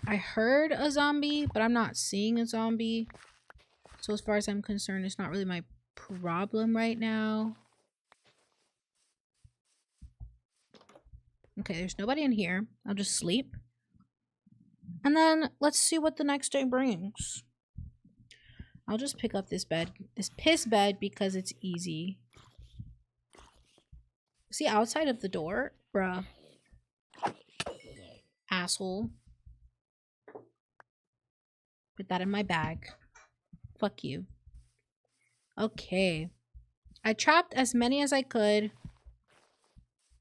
I heard a zombie, but I'm not seeing a zombie. So as far as I'm concerned, it's not really my problem right now. Okay, there's nobody in here. I'll just sleep. And then let's see what the next day brings. I'll just pick up this bed. This piss bed because it's easy. See, outside of the door? Bruh. Asshole. Put that in my bag. Fuck you. Okay. I trapped as many as I could.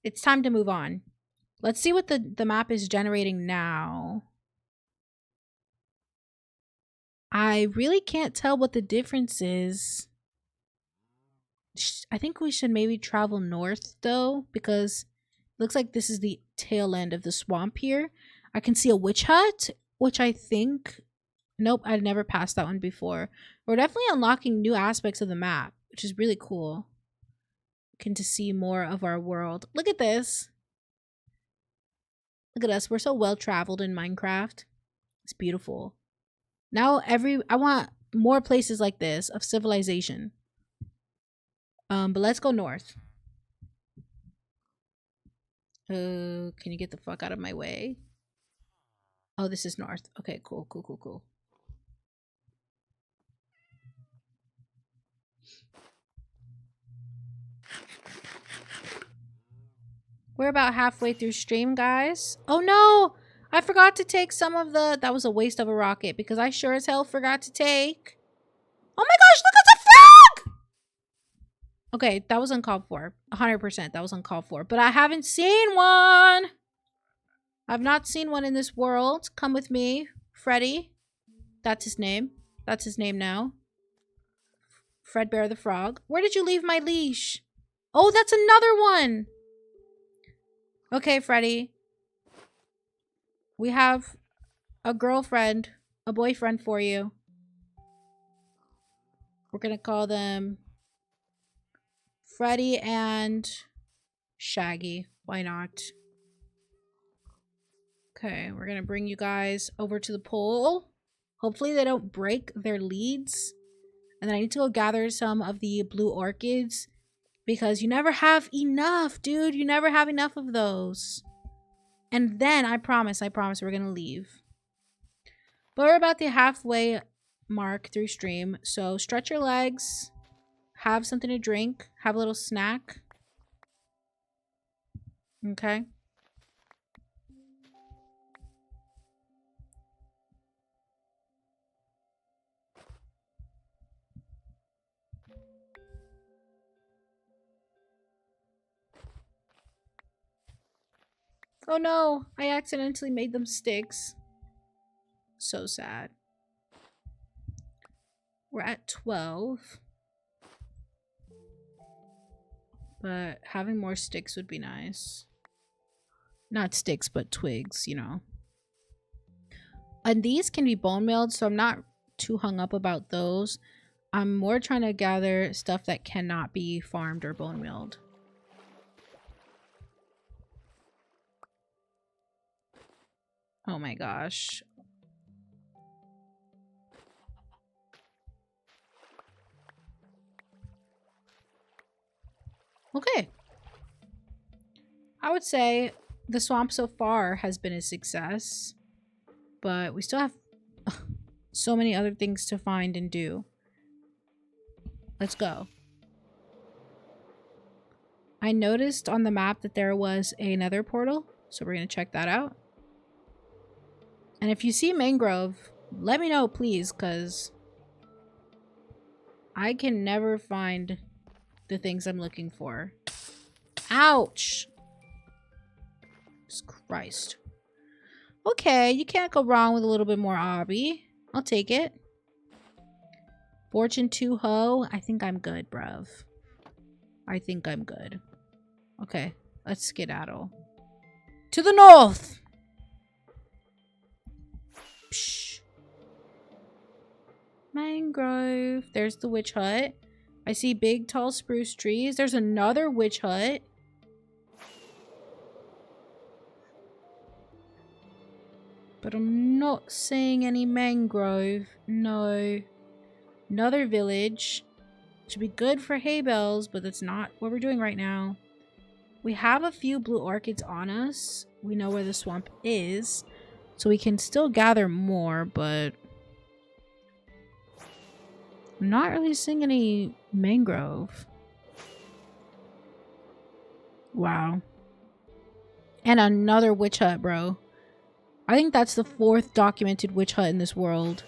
It's time to move on. Let's see what the map is generating now. I really can't tell what the difference is. I think we should maybe travel north though, because it looks like this is the tail end of the swamp here. I can see a witch hut, which I think... Nope, I'd never passed that one before. We're definitely unlocking new aspects of the map, which is really cool. Can to see more of our world. Look at this. Look at us. We're so well traveled in Minecraft. It's beautiful. Now I want more places like this of civilization. But let's go north. Can you get the fuck out of my way? Oh, this is north. Okay, cool. We're about halfway through stream, guys. Oh no! I forgot to take some of the... That was a waste of a rocket because I sure as hell forgot to take... Oh my gosh, look at the frog! Okay, that was uncalled for. 100%, that was uncalled for. But I haven't seen one! I've not seen one in this world. Come with me, Freddy. That's his name. That's his name now. Fredbear the Frog. Where did you leave my leash? Oh, that's another one! Okay, Freddy. We have a girlfriend, a boyfriend for you. We're gonna call them Freddy and Shaggy. Why not? Okay, we're gonna bring you guys over to the pole. Hopefully they don't break their leads. And then I need to go gather some of the blue orchids. Because you never have enough, dude. You never have enough of those. And then, I promise, we're going to leave. But we're about the halfway mark through stream. So, stretch your legs. Have something to drink. Have a little snack. Okay. Oh no, I accidentally made them sticks. So sad. We're at 12. But having more sticks would be nice. Not sticks, but twigs, you know. And these can be bone mealed, so I'm not too hung up about those. I'm more trying to gather stuff that cannot be farmed or bone mealed. Oh my gosh. Okay. I would say the swamp so far has been a success, but we still have so many other things to find and do. Let's go. I noticed on the map that there was another portal, so we're going to check that out. And if you see mangrove, let me know, please, because I can never find the things I'm looking for. Ouch! Jesus Christ. Okay, you can't go wrong with a little bit more obby. I'll take it. Fortune 2 hoe. I think I'm good, bruv. I think I'm good. Okay, let's skedaddle. To the north! Psh. Mangrove. There's the witch hut. I see big, tall spruce trees. There's another witch hut. But I'm not seeing any mangrove. No. Another village. Should be good for hay bales, but that's not what we're doing right now. We have a few blue orchids on us. We know where the swamp is. So we can still gather more, but... I'm not really seeing any mangrove. Wow. And another witch hut, bro. I think that's the 4th documented witch hut in this world.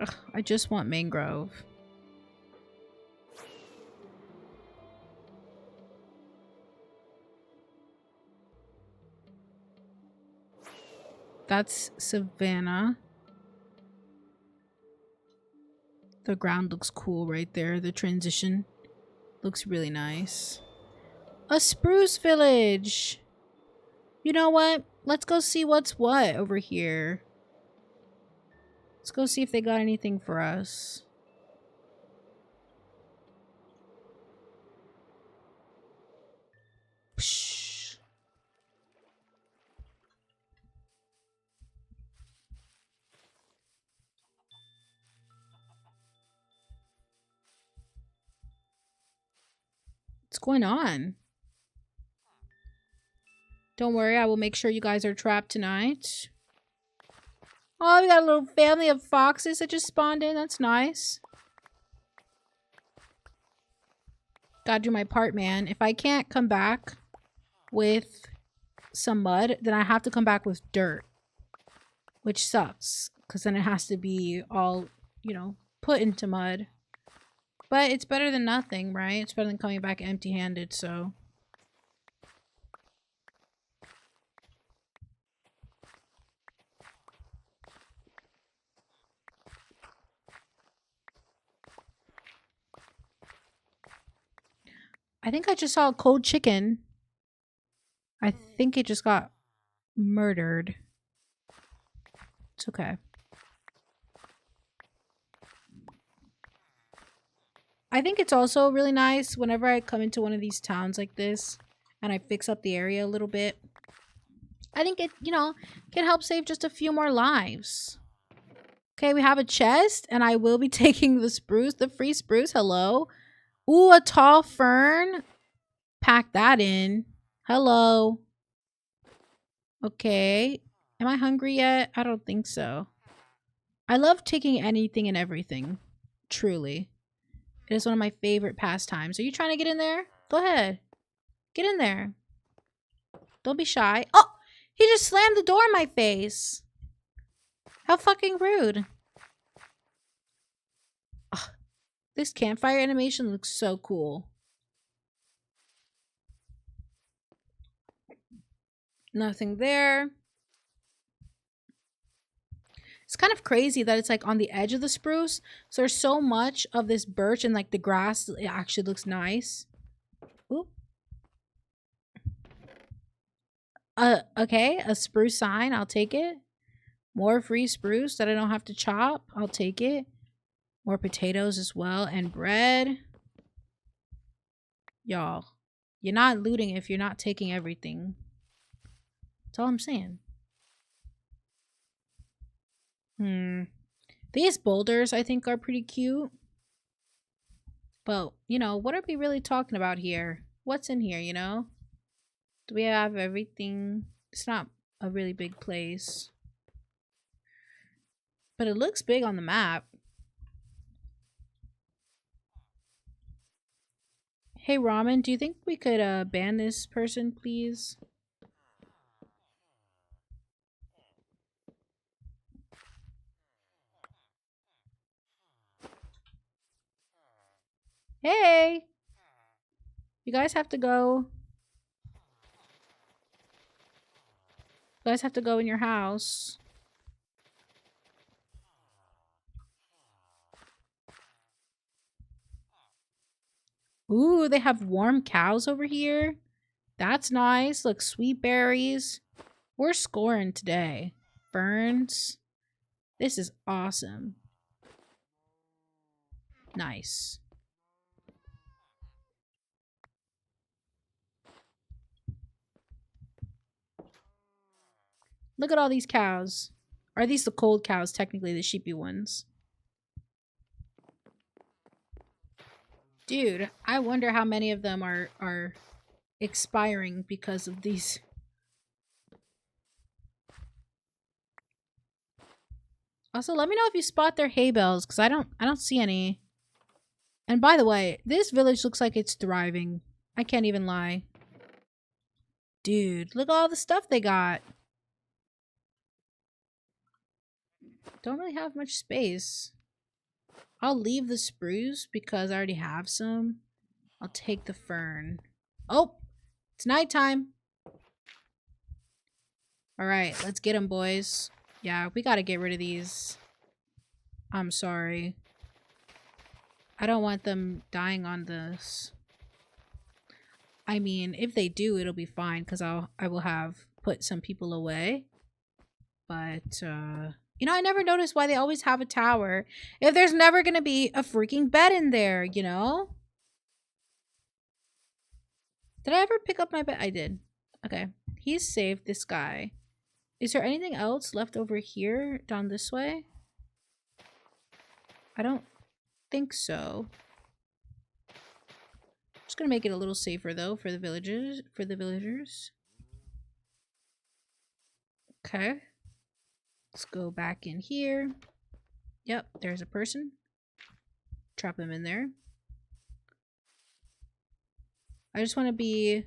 Ugh, I just want mangrove. That's Savannah. The ground looks cool right there. The transition looks really nice. A spruce village. You know what? Let's go see what's what over here. Let's go see if they got anything for us. Psh. What's going on? Don't worry, I will make sure you guys are trapped tonight. Oh, we got a little family of foxes that just spawned in. That's nice. Gotta do my part, man. If I can't come back with some mud, then I have to come back with dirt. Which sucks. Because then it has to be all, you know, put into mud. But it's better than nothing, right? It's better than coming back empty-handed, so... I think I just saw a cold chicken. I think it just got murdered. It's okay. I think it's also really nice whenever I come into one of these towns like this and I fix up the area a little bit. I think it, you know, can help save just a few more lives. Okay, we have a chest and I will be taking the spruce, the free spruce. Hello. Ooh, a tall fern. Pack that in. Hello. Okay. Am I hungry yet? I don't think so. I love taking anything and everything. Truly. It is one of my favorite pastimes. Are you trying to get in there? Go ahead. Get in there. Don't be shy. Oh! He just slammed the door in my face. How fucking rude. Ugh. This campfire animation looks so cool. Nothing there. It's kind of crazy that it's like on the edge of the spruce. So there's so much of this birch and like the grass. It actually looks nice. Oop. Okay. A spruce sign. I'll take it. More free spruce that I don't have to chop. I'll take it. More potatoes as well. And bread. Y'all. You're not looting if you're not taking everything. That's all I'm saying. These boulders I think are pretty cute. But, you know, what are we really talking about here? What's in here, you know? Do we have everything? It's not a really big place. But it looks big on the map. Hey, Ramen, do you think we could ban this person, please? Hey! You guys have to go. You guys have to go in your house. Ooh, they have warm cows over here. That's nice. Look, sweet berries. We're scoring today. Ferns. This is awesome. Nice. Look at all these cows. Are these the cold cows, technically the sheepy ones? Dude, I wonder how many of them are expiring because of these. Also, let me know if you spot their hay bales, because I don't see any. And by the way, this village looks like it's thriving. I can't even lie. Dude, look at all the stuff they got. Don't really have much space. I'll leave the spruce because I already have some. I'll take the fern. Oh, it's nighttime. All right, let's get them, boys. Yeah, we gotta get rid of these. I'm sorry. I don't want them dying on this. I mean, if they do, it'll be fine because I will have put some people away. But you know, I never noticed why they always have a tower if there's never gonna be a freaking bed in there, you know? Did I ever pick up my bed? I did. Okay. He's safe, this guy. Is there anything else left over here down this way? I don't think so. Just gonna make it a little safer though for the villagers. Okay. Let's go back in here. Yep, there's a person. Trap him in there. I just want to be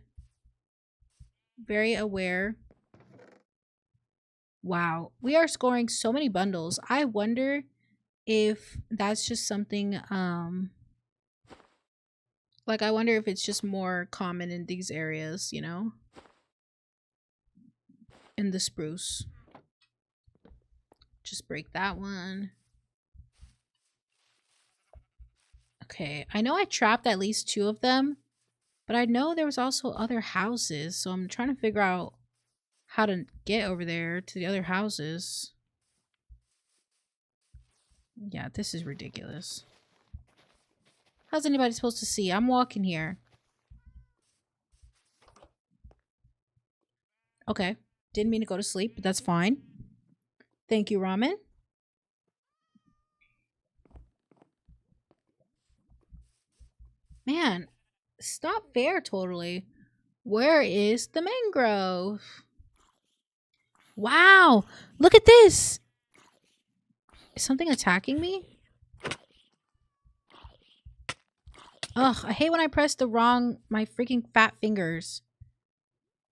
very aware. Wow, we are scoring so many bundles. I wonder if that's just something like I wonder if it's just more common in these areas, you know? In the spruce. Just break that one. Okay, I know I trapped at least 2 of them, but I know there was also other houses, so I'm trying to figure out how to get over there to the other houses. Yeah, this is ridiculous. How's anybody supposed to see? I'm walking here. Okay. Didn't mean to go to sleep, but that's fine. Thank you, Ramen. Man, stop fair totally. Where is the mangrove? Wow, look at this. Is something attacking me? Ugh, I hate when I press my freaking fat fingers.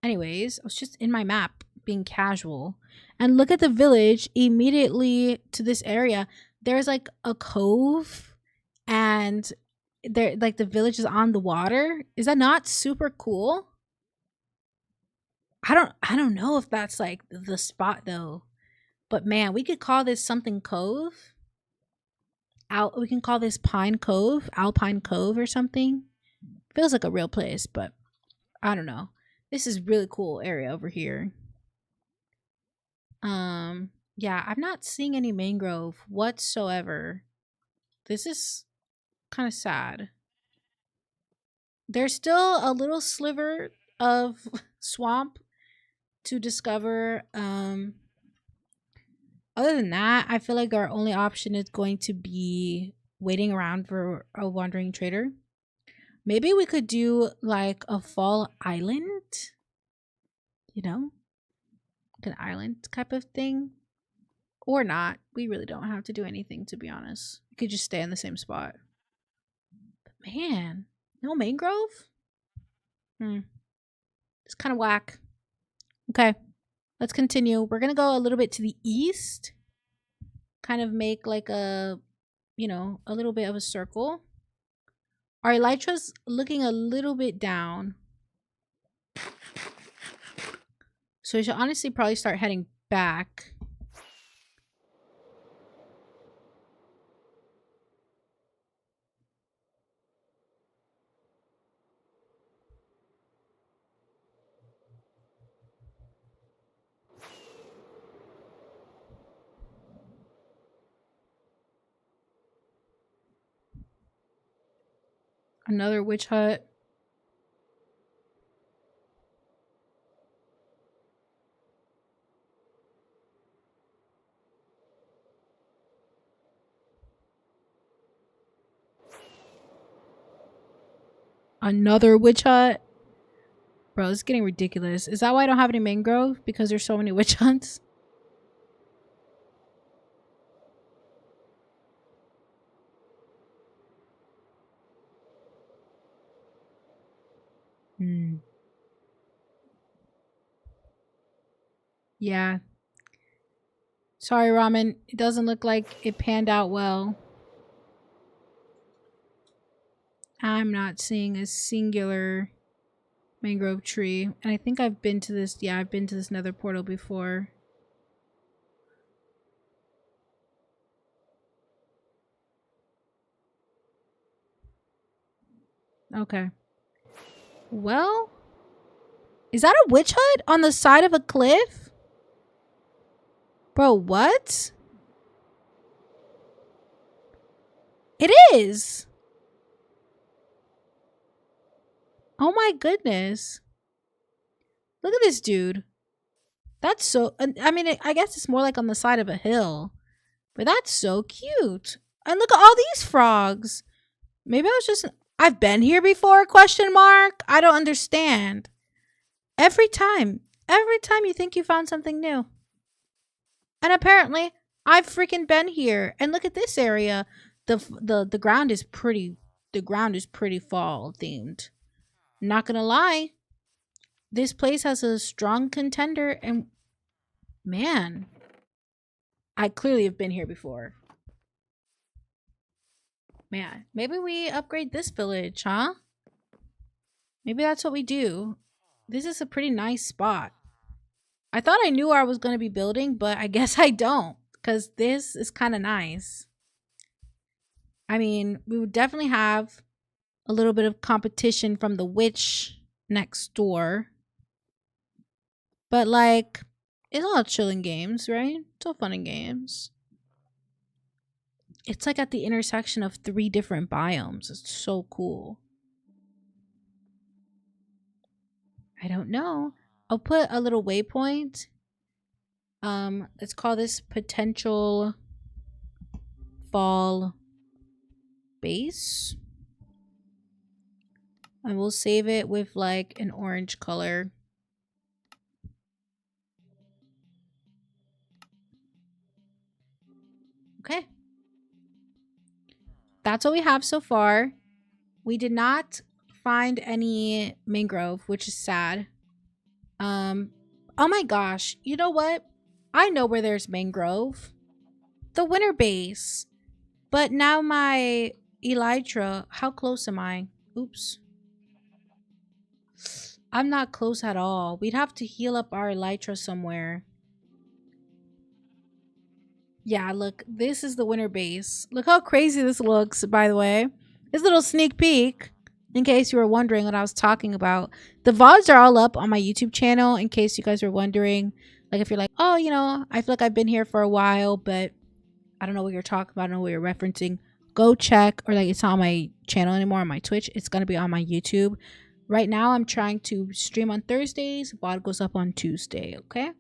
Anyways, I was just in my map being casual. And look at the village immediately to this area. There's like a cove and there like the village is on the water. Is that not super cool? I don't know if that's like the spot though. But man, we could call this something cove. We can call this Pine Cove, Alpine Cove or something. Feels like a real place, but I don't know. This is really cool area over here. Yeah, I'm not seeing any mangrove whatsoever. This is kind of sad. There's still a little sliver of swamp to discover. Other than that, I feel like our only option is going to be waiting around for a wandering trader. Maybe we could do like a fall island, you know, like an island type of thing. Or not. We really don't have to do anything, to be honest. We could just stay in the same spot. But man, no mangrove? It's kind of whack. Okay, let's continue. We're going to go a little bit to the east. Kind of make like a, you know, a little bit of a circle. Our elytra's looking a little bit down. So we should honestly probably start heading back. Another witch hut. Another witch hut. Bro, it's getting ridiculous. Is that why I don't have any mangrove? Because there's so many witch hunts? Hmm. Yeah. Sorry, Ramen. It doesn't look like it panned out well. I'm not seeing a singular mangrove tree. And I think I've been to this. Yeah, I've been to this nether portal before. Okay. Well, is that a witch hut on the side of a cliff? Bro, what? It is. Oh my goodness. Look at this dude. That's so. I mean, I guess it's more like on the side of a hill. But that's so cute. And look at all these frogs. Maybe I was just. I've been here before? Question mark. I don't understand. Every time you think you found something new. And apparently, I've freaking been here. And look at this area. The ground is pretty. The ground is pretty fall themed. Not gonna lie, this place has a strong contender, and man, I clearly have been here before. Man, maybe we upgrade this village, huh? Maybe that's what we do. This is a pretty nice spot. I thought I knew where I was going to be building, but I guess I don't, because this is kind of nice. I mean, we would definitely have a little bit of competition from the witch next door. But, like, it's all chilling games, right? It's all fun and games. It's like at the intersection of 3 different biomes. It's so cool. I don't know. I'll put a little waypoint. Let's call this potential fall base. And we'll save it with like an orange color. Okay. That's what we have so far. We did not find any mangrove, which is sad. Oh my gosh. You know what? I know where there's mangrove. The winter base. But now my elytra, how close am I? Oops. I'm not close at all. We'd have to heal up our elytra somewhere. Yeah, look, this is the winter base. Look how crazy this looks, by the way. This little sneak peek, in case you were wondering what I was talking about. The VODs are all up on my YouTube channel, in case you guys were wondering. Like, if you're like, oh, you know, I feel like I've been here for a while, but I don't know what you're talking about. I don't know what you're referencing. Go check, or like, it's not on my channel anymore, on my Twitch. It's going to be on my YouTube. Right now, I'm trying to stream on Thursdays. VOD goes up on Tuesday, okay?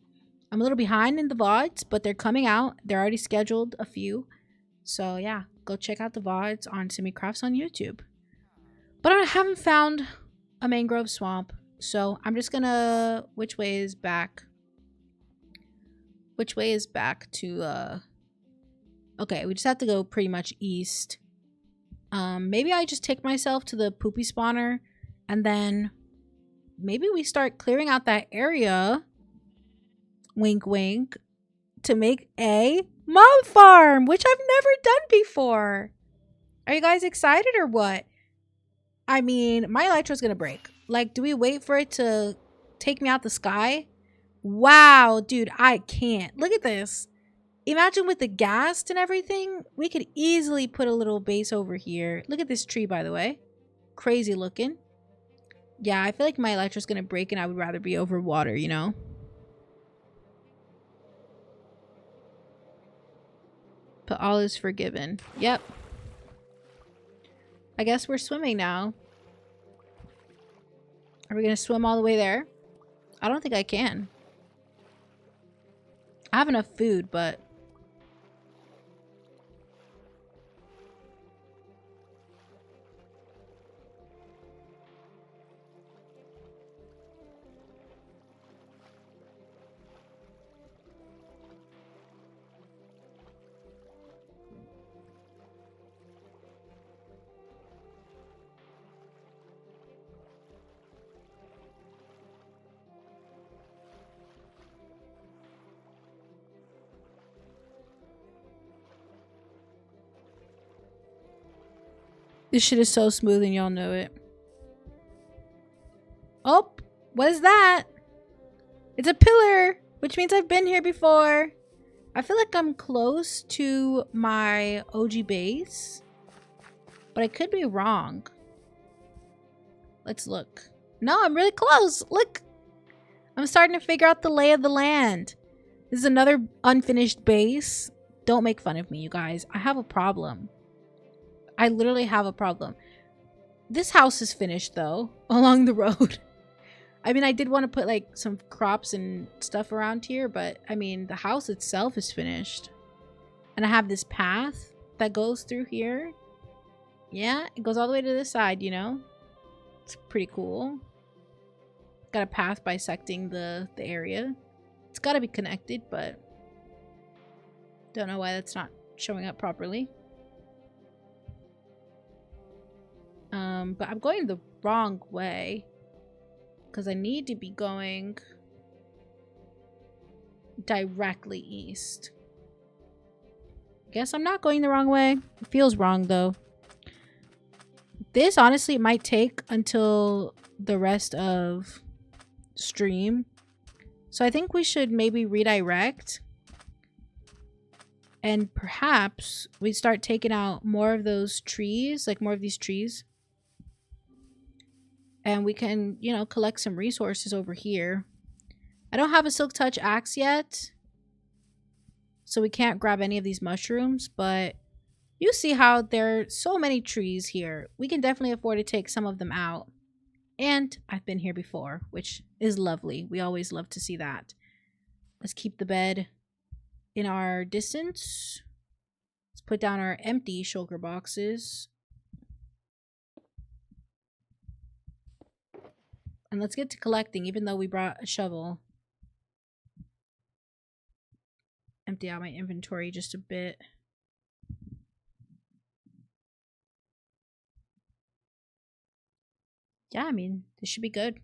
I'm a little behind in the VODs, but they're coming out. They're already scheduled a few. So yeah, go check out the VODs on Simi Crafts on YouTube. But I haven't found a mangrove swamp. So I'm just gonna... Which way is back? Which way is back to... Okay, we just have to go pretty much east. Maybe I just take myself to the poopy spawner. And then maybe we start clearing out that area... Wink, wink. To make a mob farm, which I've never done before. Are you guys excited or what? I mean, my elytra's gonna break. Like, do we wait for it to take me out the sky? Wow, dude, I can't. Look at this. Imagine with the gas and everything, we could easily put a little base over here. Look at this tree, by the way. Crazy looking. Yeah, I feel like my elytra's gonna break and I would rather be over water, you know? But all is forgiven. Yep. I guess we're swimming now. Are we going to swim all the way there? I don't think I can. I have enough food, but... This shit is so smooth and y'all know it. Oh, what is that? It's a pillar, which means I've been here before. I feel like I'm close to my OG base, but I could be wrong. Let's look. No, I'm really close. Look, I'm starting to figure out the lay of the land. This is another unfinished base. Don't make fun of me, you guys. I have a problem. I literally have a problem. This house is finished, though, along the road. I mean, I did want to put, like, some crops and stuff around here, but, I mean, the house itself is finished. And I have this path that goes through here. Yeah, it goes all the way to this side, you know? It's pretty cool. Got a path bisecting the area. It's got to be connected, but don't know why that's not showing up properly. But I'm going the wrong way because I need to be going directly east. Guess I'm not going the wrong way. It feels wrong though. This honestly might take until the rest of stream. So I think we should maybe redirect. And perhaps we start taking out more of those trees, like more of these trees. And we can, you know, collect some resources over here. I don't have a Silk Touch axe yet, so we can't grab any of these mushrooms, but you see how there are so many trees here. We can definitely afford to take some of them out. And I've been here before, which is lovely. We always love to see that. Let's keep the bed in our distance. Let's put down our empty shulker boxes. And let's get to collecting, even though we brought a shovel. Empty out my inventory just a bit. Yeah, I mean, this should be good.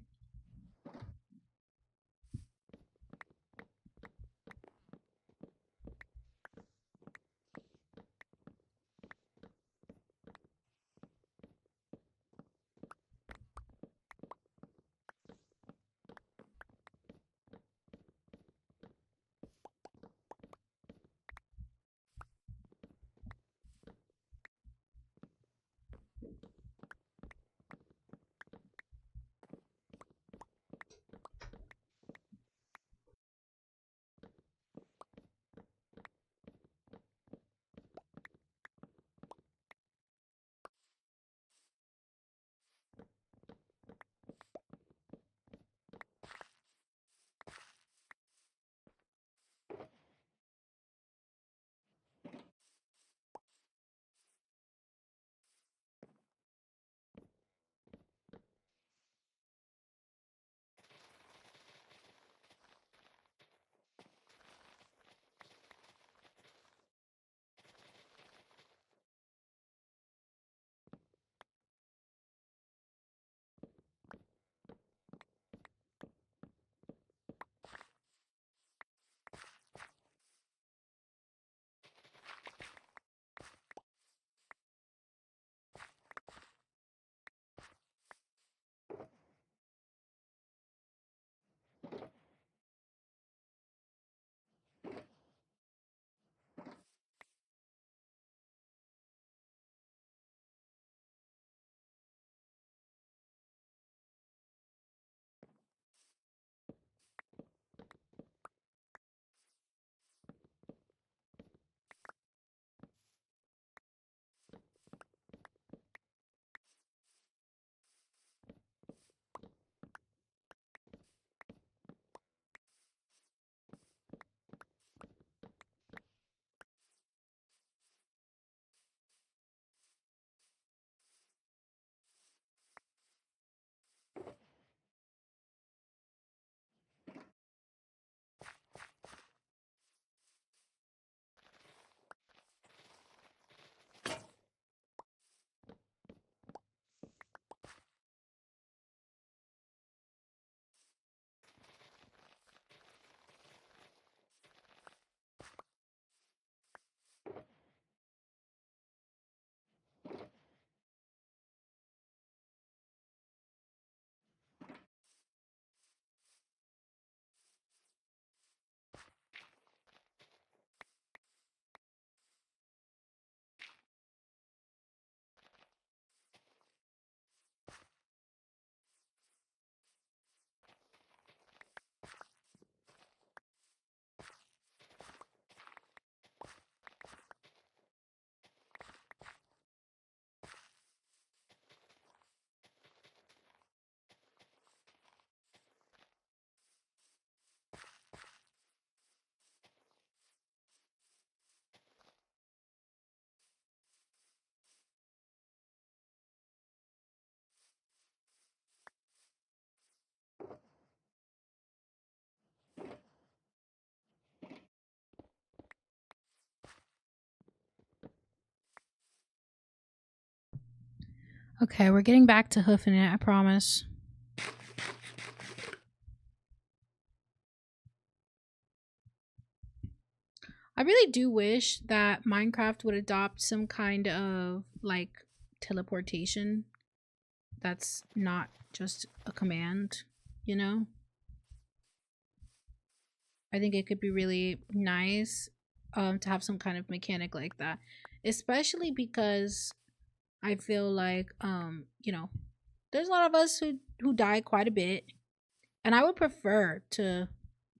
Okay, we're getting back to hoofing it, I promise. I really do wish that Minecraft would adopt some kind of like teleportation that's not just a command, you know? I think it could be really nice to have some kind of mechanic like that, especially because I feel like there's a lot of us who die quite a bit, and I would prefer to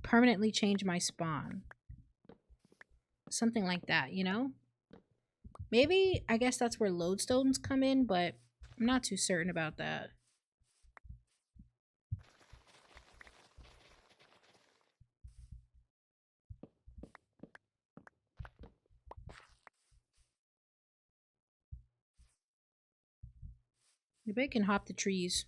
permanently change my spawn. Something like that, you know? Maybe I guess that's where lodestones come in, but I'm not too certain about that. Maybe I can hop the trees.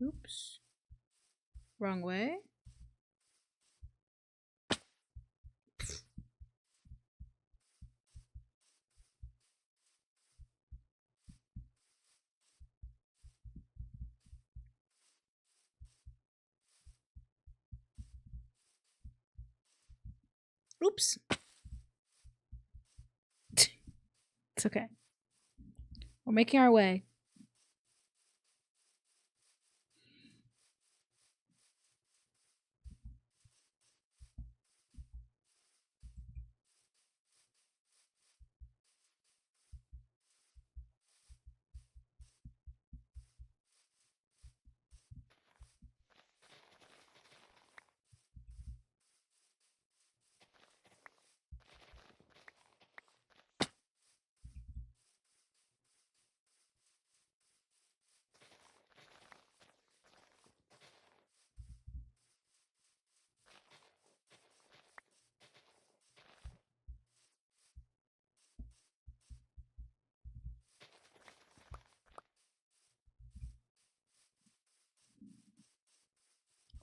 Oops. Wrong way. Oops. It's okay. We're making our way.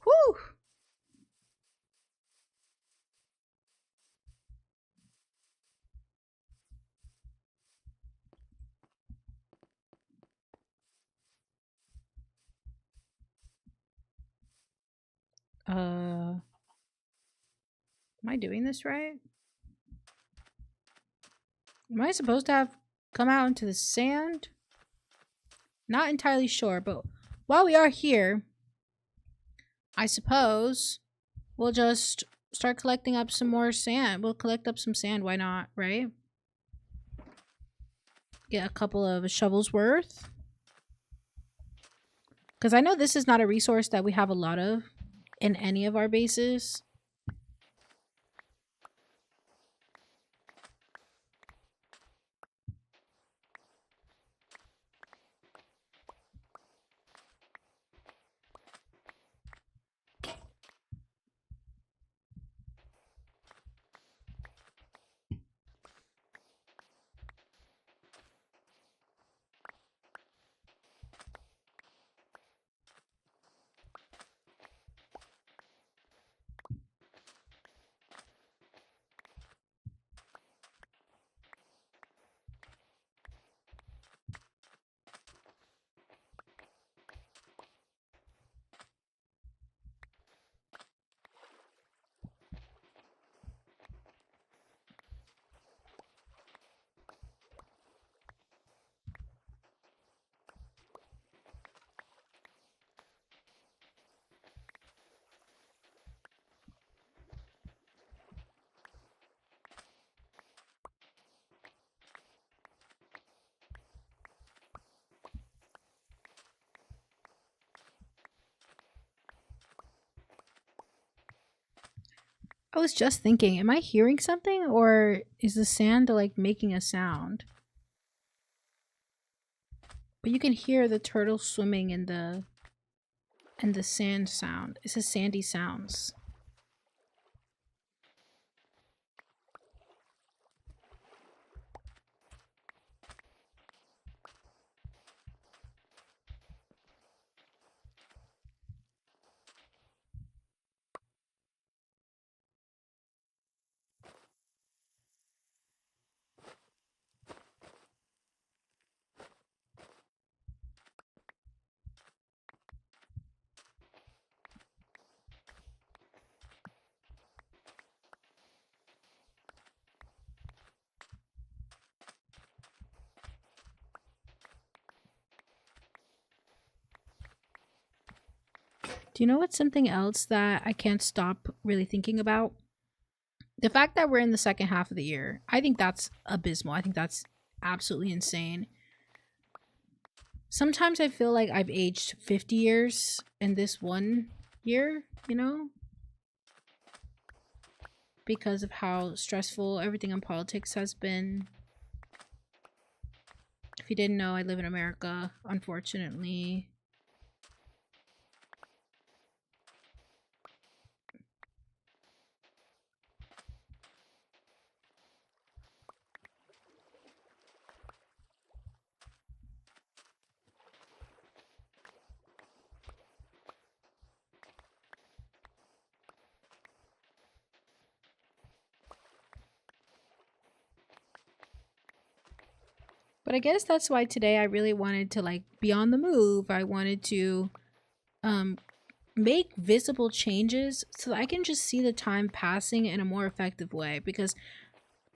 Whew. Am I doing this right? Am I supposed to have come out into the sand? Not entirely sure, but while we are here, I suppose we'll just start collecting up some more sand. We'll collect up some sand, why not, right? Get a couple of shovels worth. Because I know this is not a resource that we have a lot of in any of our bases. I was just thinking, am I hearing something or is the sand like making a sound? But you can hear the turtle swimming in the sand sound. It's a sandy sounds. Do you know what's something else that I can't stop really thinking about? The fact that we're in the second half of the year. I think that's abysmal. I think that's absolutely insane. Sometimes I feel like I've aged 50 years in this one year, you know? Because of how stressful everything in politics has been. If you didn't know, I live in America, unfortunately. But I guess that's why today I really wanted to like be on the move. I wanted to um make visible changes so that I can just see the time passing in a more effective way, because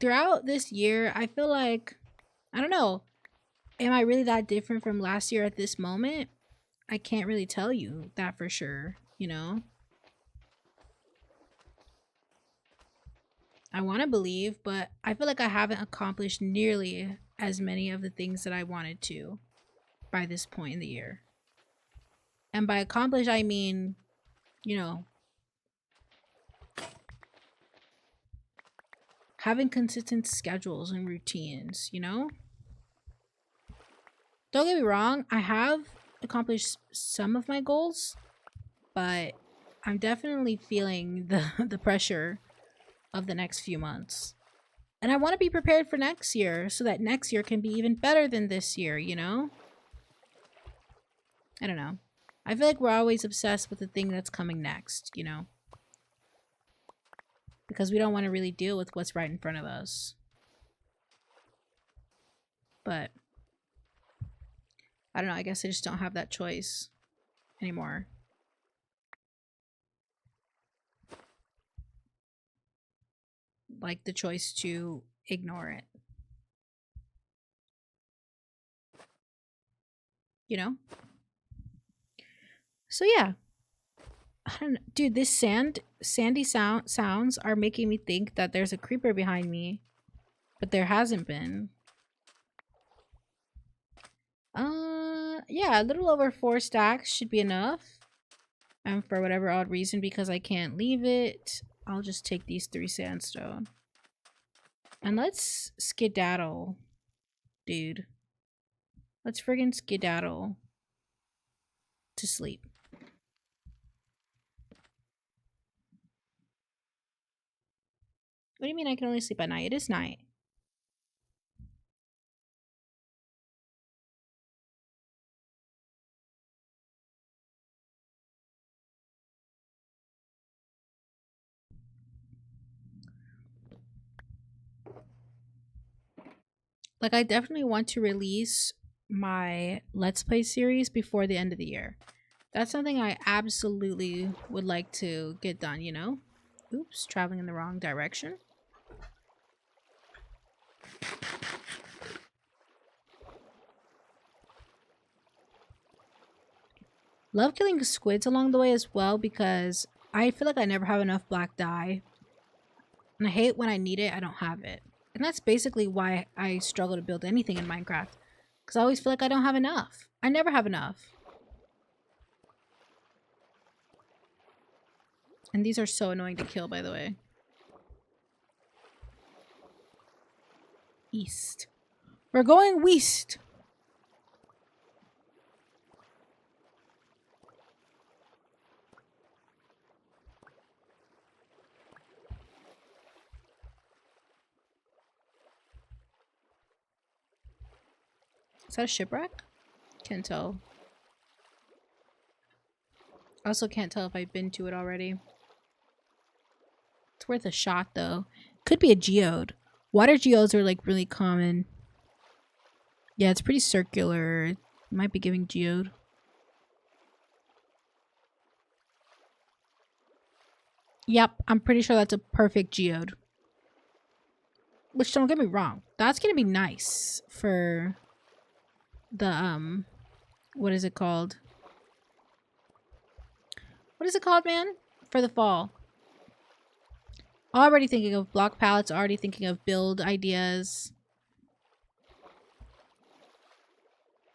throughout this year I feel like, I don't know, am I really that different from last year at this moment? I can't really tell you that for sure, you know? I want to believe, but I feel like I haven't accomplished nearly as many of the things that I wanted to by this point in the year. And by accomplish, I mean, you know, having consistent schedules and routines, you know? Don't get me wrong, I have accomplished some of my goals, but I'm definitely feeling the the pressure of the next few months. And I want to be prepared for next year so that next year can be even better than this year, you know? I don't know. I feel like we're always obsessed with the thing that's coming next, you know? Because we don't want to really deal with what's right in front of us. But I don't know, I guess I just don't have that choice anymore. Like the choice to ignore it. You know? So yeah. I don't know. Dude, this sandy sounds are making me think that there's a creeper behind me, but there hasn't been. Yeah, a little over 4 stacks should be enough. And for whatever odd reason, because I can't leave it, I'll just take these 3 sandstone. And let's skedaddle, dude. Let's friggin' skedaddle to sleep. What do you mean I can only sleep at night? It is night. Like, I definitely want to release my Let's Play series before the end of the year. That's something I absolutely would like to get done, you know? Oops, traveling in the wrong direction. Love killing squids along the way as well, because I feel like I never have enough black dye. And I hate when I need it, I don't have it. And that's basically why I struggle to build anything in Minecraft. Because I always feel like I don't have enough. I never have enough. And these are so annoying to kill, by the way. East. We're going west. Is that a shipwreck? Can't tell. I also can't tell if I've been to it already. It's worth a shot, though. Could be a geode. Water geodes are, like, really common. Yeah, it's pretty circular. It might be giving geode. Yep, I'm pretty sure that's a perfect geode. Which, don't get me wrong, that's gonna be nice for the, what is it called? What is it called, man? For the fall. Already thinking of block palettes, already thinking of build ideas.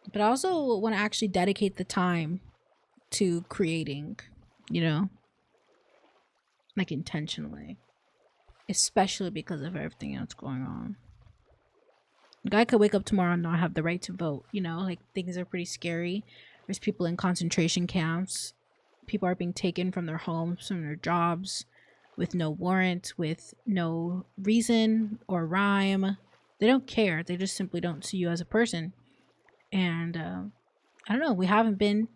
But I also want to actually dedicate the time to creating, you know? Like intentionally. Especially because of everything else going on. Like I could wake up tomorrow and not have the right to vote, you know? Like things are pretty scary. There's people in concentration camps. People are being taken from their homes, from their jobs, with no warrant, with no reason or rhyme. They don't care. They just simply don't see you as a person. And I don't know. We haven't been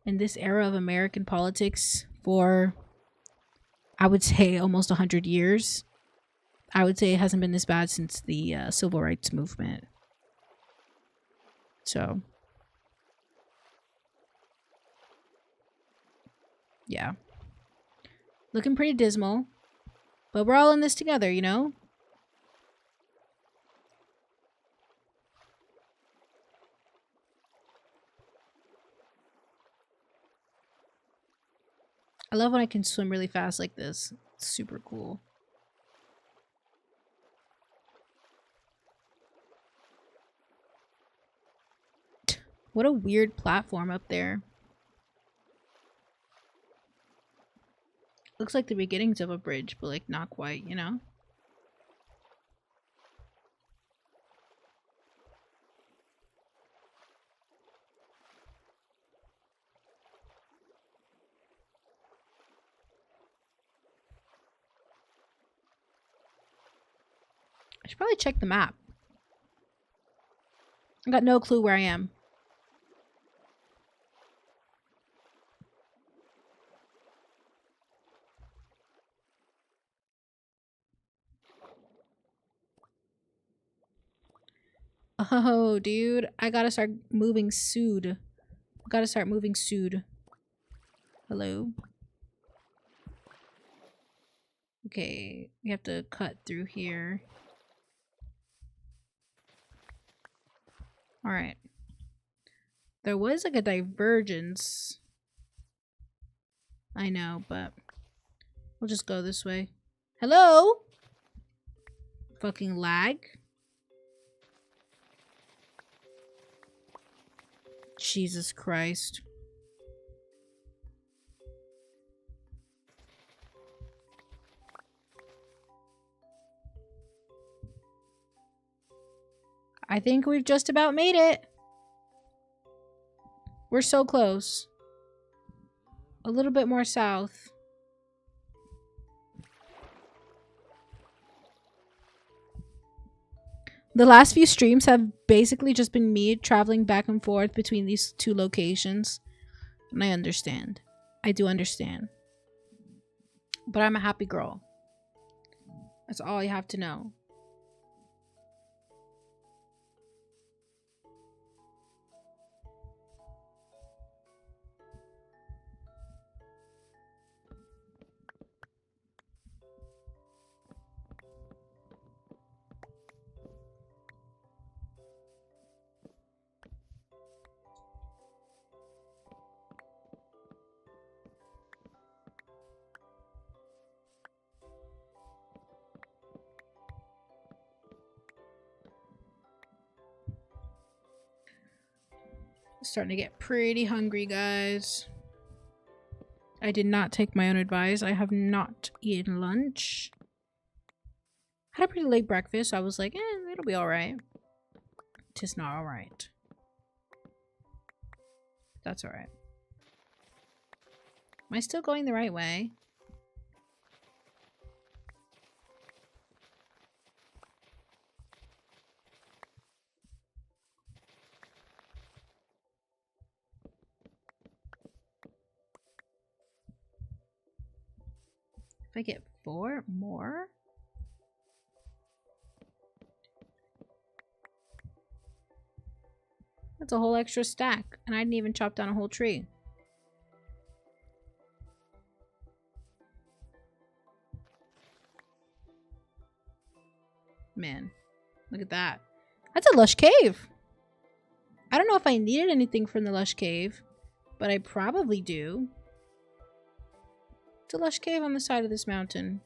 in this era of American politics for, I would say, almost 100 years. I would say it hasn't been this bad since the civil rights movement. So, yeah. Looking pretty dismal. But we're all in this together, you know? I love when I can swim really fast like this. It's super cool. What a weird platform up there. Looks like the beginnings of a bridge, but like not quite, you know? I should probably check the map. I got no clue where I am. Oh, dude. I gotta start moving soon. Gotta start moving soon. Hello? Okay, we have to cut through here. Alright. There was like a divergence. I know, but we'll just go this way. Hello? Fucking lag. Jesus Christ. I think we've just about made it. We're so close. A little bit more south. The last few streams have basically just been me traveling back and forth between these two locations. And I understand. I do understand. But I'm a happy girl. That's all you have to know. Starting to get pretty hungry, guys. I did not take my own advice. I have not eaten lunch. Had a pretty late breakfast, so I was like, it'll be alright. Just not alright. That's alright. Am I still going the right way? If I get 4 more? That's a whole extra stack, and I didn't even chop down a whole tree. Man, look at that. That's a lush cave. I don't know if I needed anything from the lush cave, but I probably do. It's a lush cave on the side of this mountain.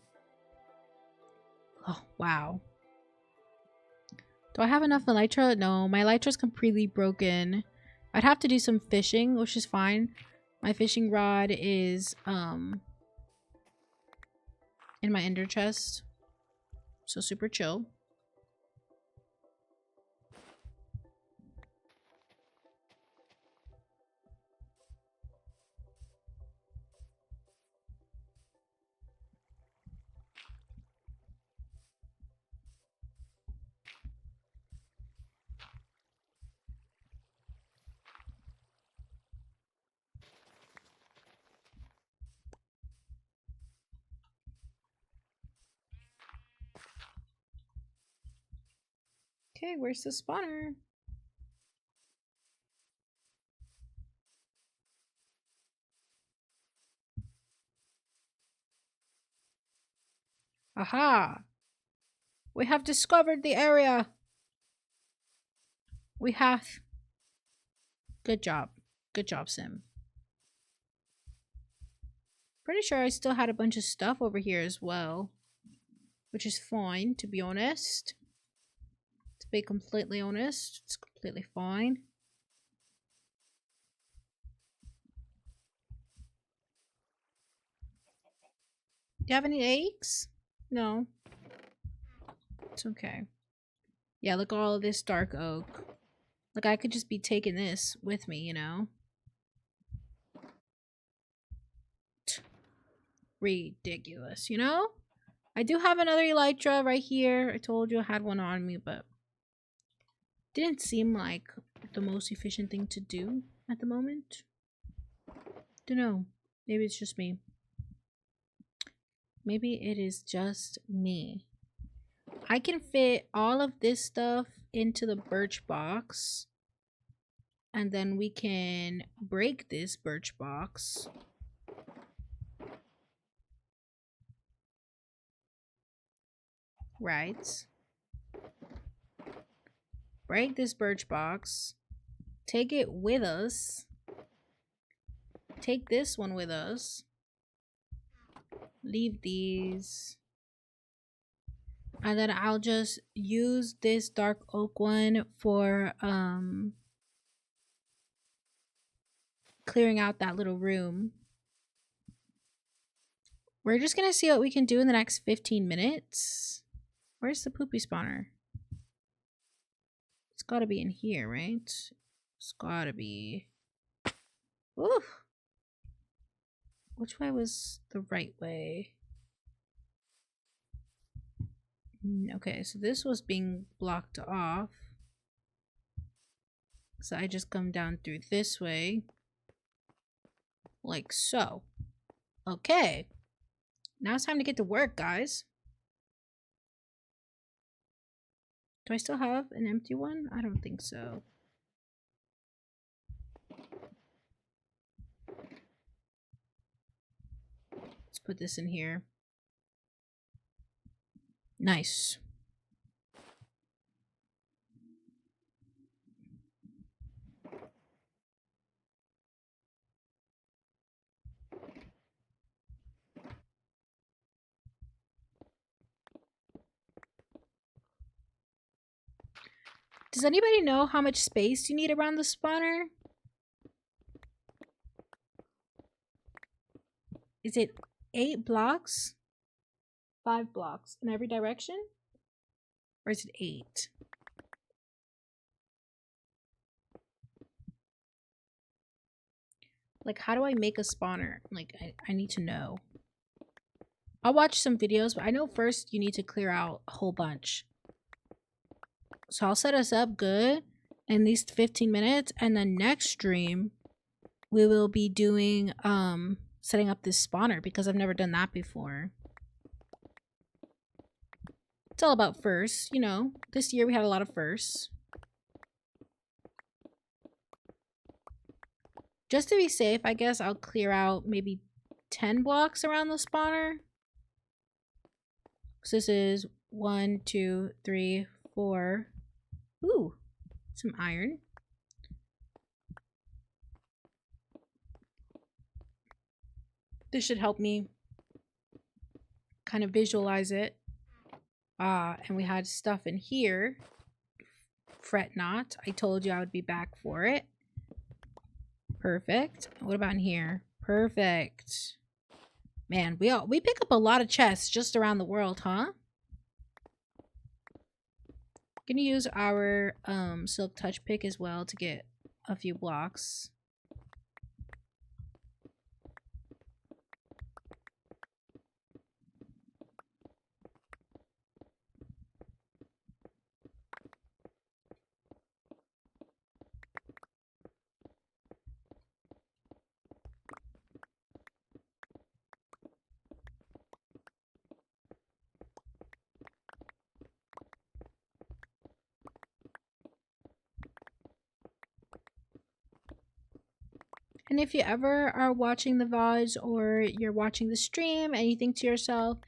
Oh, wow. Do I have enough elytra? No, my elytra's completely broken. I'd have to do some fishing, which is fine. My fishing rod is in my ender chest. So super chill. Okay, where's the spawner? Aha! We have discovered the area! We have... Good job. Good job, Sim. Pretty sure I still had a bunch of stuff over here as well. Which is fine, to be honest. To be completely honest, it's completely fine. Do you have any eggs? No. It's okay. Yeah, look at all of this dark oak. Like, I could just be taking this with me, you know? Ridiculous, you know? I do have another elytra right here. I told you I had one on me, but didn't seem like the most efficient thing to do at the moment. Dunno. Maybe it's just me. Maybe it is just me. I can fit all of this stuff into the birch box. And then we can break this birch box. Right. Break this birch box. Take it with us. Take this one with us. Leave these. And then I'll just use this dark oak one for clearing out that little room. We're just gonna see what we can do in the next 15 minutes. Where's the poopy spawner? It's gotta be in here, right? It's gotta be. Ooh. Which way was the right way? Okay, so this was being blocked off. So I just come down through this way. Like so. Okay. Now it's time to get to work, guys. Do I still have an empty one? I don't think so. Let's put this in here. Nice. Does anybody know how much space you need around the spawner? Is it 8 blocks? 5 blocks in every direction? Or is it 8? Like, how do I make a spawner? Like, I need to know. I'll watch some videos, but I know first you need to clear out a whole bunch. So I'll set us up good in these 15 minutes, and then next stream we will be doing setting up this spawner because I've never done that before. It's all about firsts, you know. This year we had a lot of firsts. Just to be safe, I guess I'll clear out maybe 10 blocks around the spawner. So this is 1, 2, 3, 4. Ooh, some iron. This should help me kind of visualize it. And we had stuff in here. Fret not. I told you I would be back for it. Perfect. What about in here? Perfect. Man, we pick up a lot of chests just around the world, huh? Gonna use our silk touch pick as well to get a few blocks. And if you ever are watching the VODs or you're watching the stream and you think to yourself,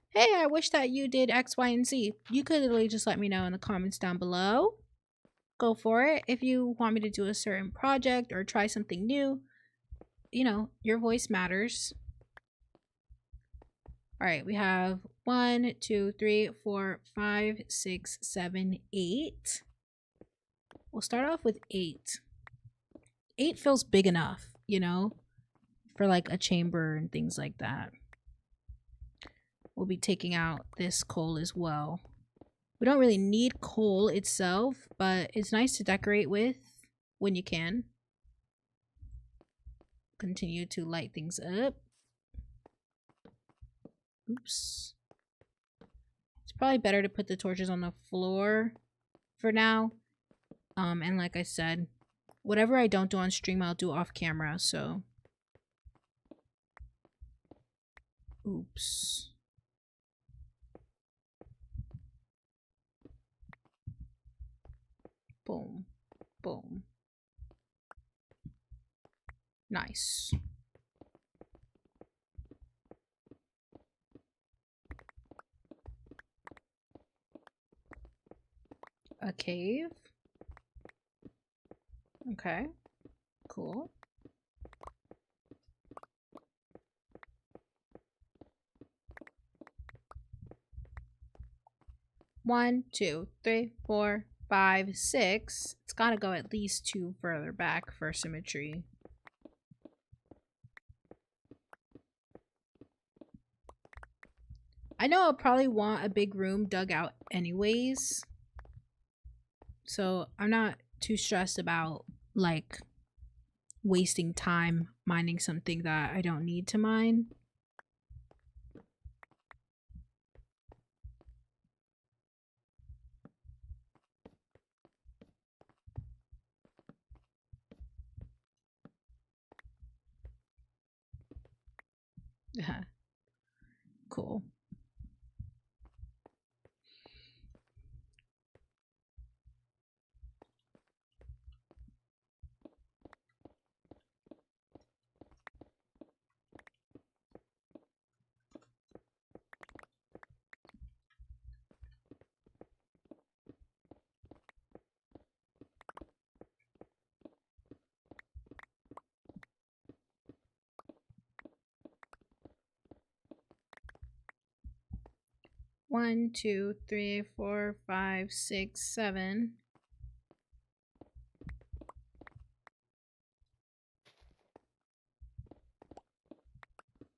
hey, I wish that you did X, Y, and Z, you could literally just let me know in the comments down below. Go for it. If you want me to do a certain project or try something new, you know, your voice matters. All right, we have 1, 2, 3, 4, 5, 6, 7, 8. We'll start off with 8. 8 feels big enough, you know, for like a chamber and things like that. We'll be taking out this coal as well. We don't really need coal itself, but it's nice to decorate with when you can. Continue to light things up. Oops. It's probably better to put the torches on the floor for now. And like I said, whatever I don't do on stream, I'll do off camera, so. Oops. Boom. Boom. Nice. A cave. Okay. Cool. One, 2, 3, 4, 5, 6. It's gotta go at least 2 further back for symmetry. I know I'll probably want a big room dug out anyways. So I'm not too stressed about like wasting time mining something that I don't need to mine. Cool. One, 2, 3, 4, 5, 6, 7.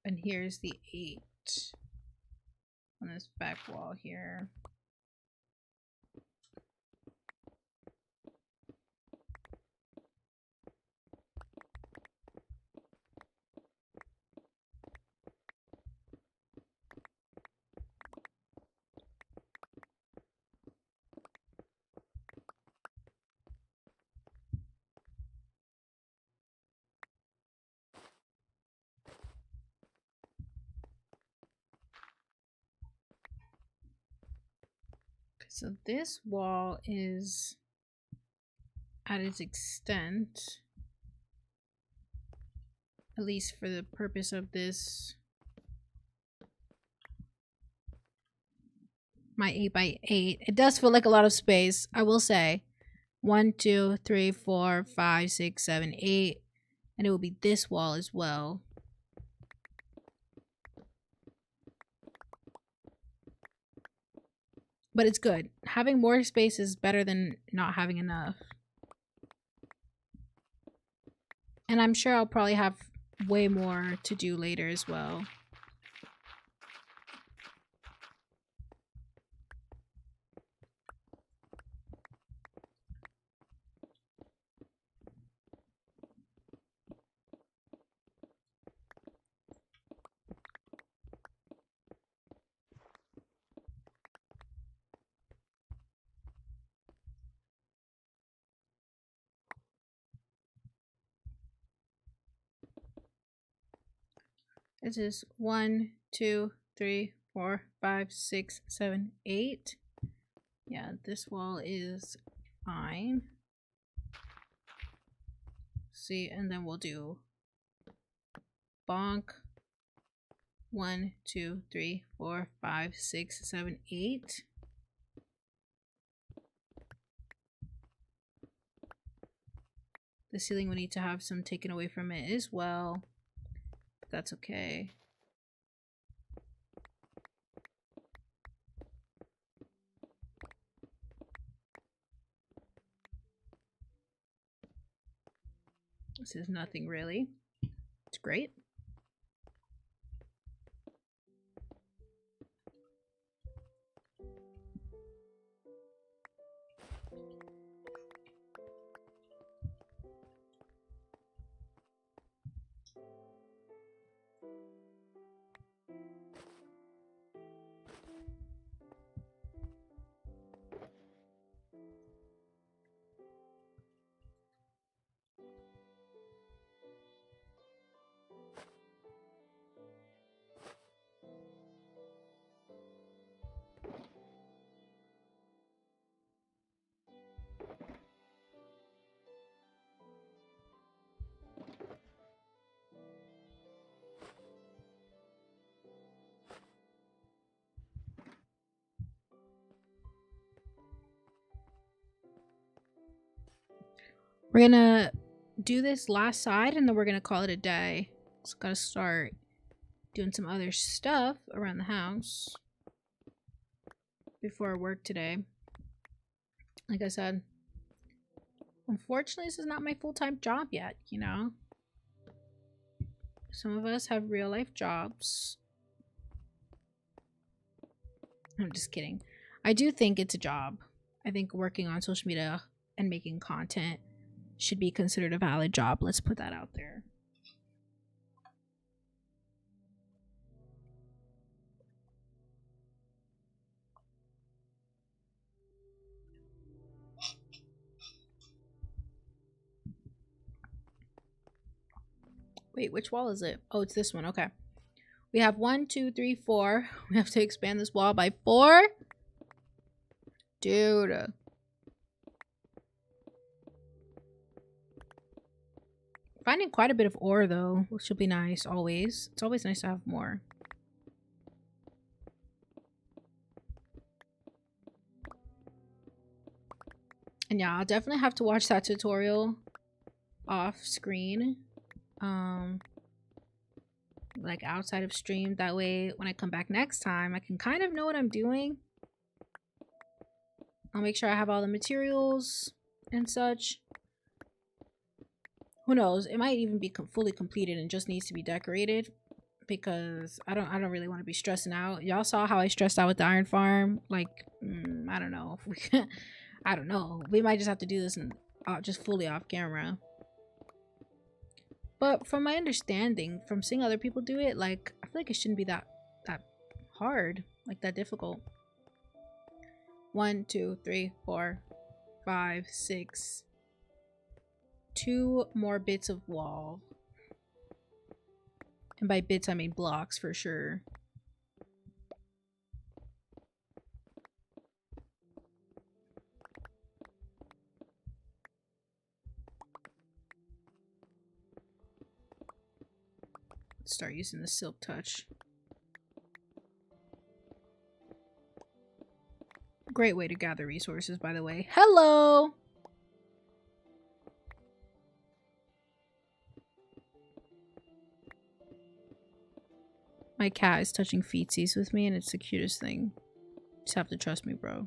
And here's the 8 on this back wall here. So this wall is at its extent, at least for the purpose of this, my 8x8. It does feel like a lot of space, I will say. 1, 2, 3, 4, 5, 6, 7, 8. And it will be this wall as well. But it's good. Having more space is better than not having enough. And I'm sure I'll probably have way more to do later as well. This is 1, 2, 3, 4, 5, 6, 7, 8. Yeah, this wall is fine. See, and then we'll do bonk. 1, 2, 3, 4, 5, 6, 7, 8. The ceiling will need to have some taken away from it as well. But that's okay. This is nothing really. It's great. We're gonna do this last side and then we're gonna call it a day. So gotta start doing some other stuff around the house before work today. Like I said, unfortunately this is not my full-time job yet, you know? Some of us have real life jobs. I'm just kidding. I do think it's a job. I think working on social media and making content should be considered a valid job. Let's put that out there. Wait, which wall is it? Oh, it's this one. Okay. We have 1, 2, 3, 4. We have to expand this wall by 4. Dude. Finding quite a bit of ore though, which will be nice always. It's always nice to have more. And yeah, I'll definitely have to watch that tutorial off screen. Like outside of stream. That way when I come back next time, I can kind of know what I'm doing. I'll make sure I have all the materials and such. Who knows? It might even be fully completed and just needs to be decorated, because I don't really want to be stressing out. Y'all saw how I stressed out with the iron farm. Like, I don't know if we can, I don't know. We might just have to do this and just fully off camera. But from my understanding, from seeing other people do it, like I feel like it shouldn't be that hard, like that difficult. 1, 2, 3, 4, 5, 6. 2 more bits of wall. And by bits, I mean blocks for sure. Let's start using the silk touch. Great way to gather resources, by the way. Hello! My cat is touching feetsies with me and it's the cutest thing. Just have to trust me, bro.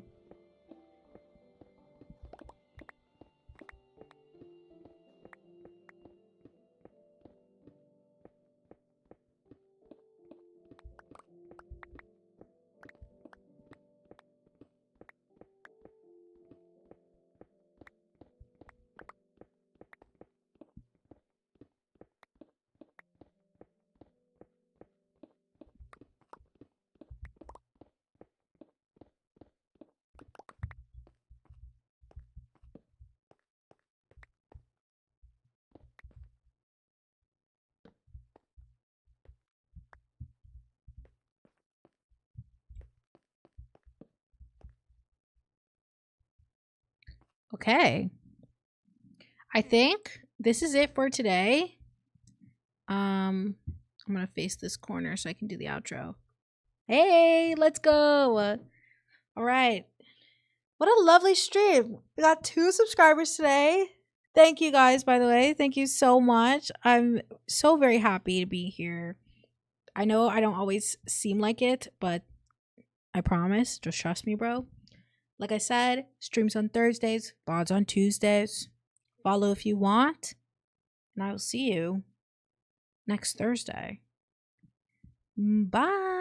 Okay. I think this is it for today. I'm gonna face this corner so I can do the outro. Hey, let's go. All right. What a lovely stream. We got 2 subscribers today. Thank you guys, by the way. Thank you so much. I'm so very happy to be here. I know I don't always seem like it, but I promise. Just trust me, bro. Like I said, streams on Thursdays, VODs on Tuesdays. Follow if you want. And I will see you next Thursday. Bye.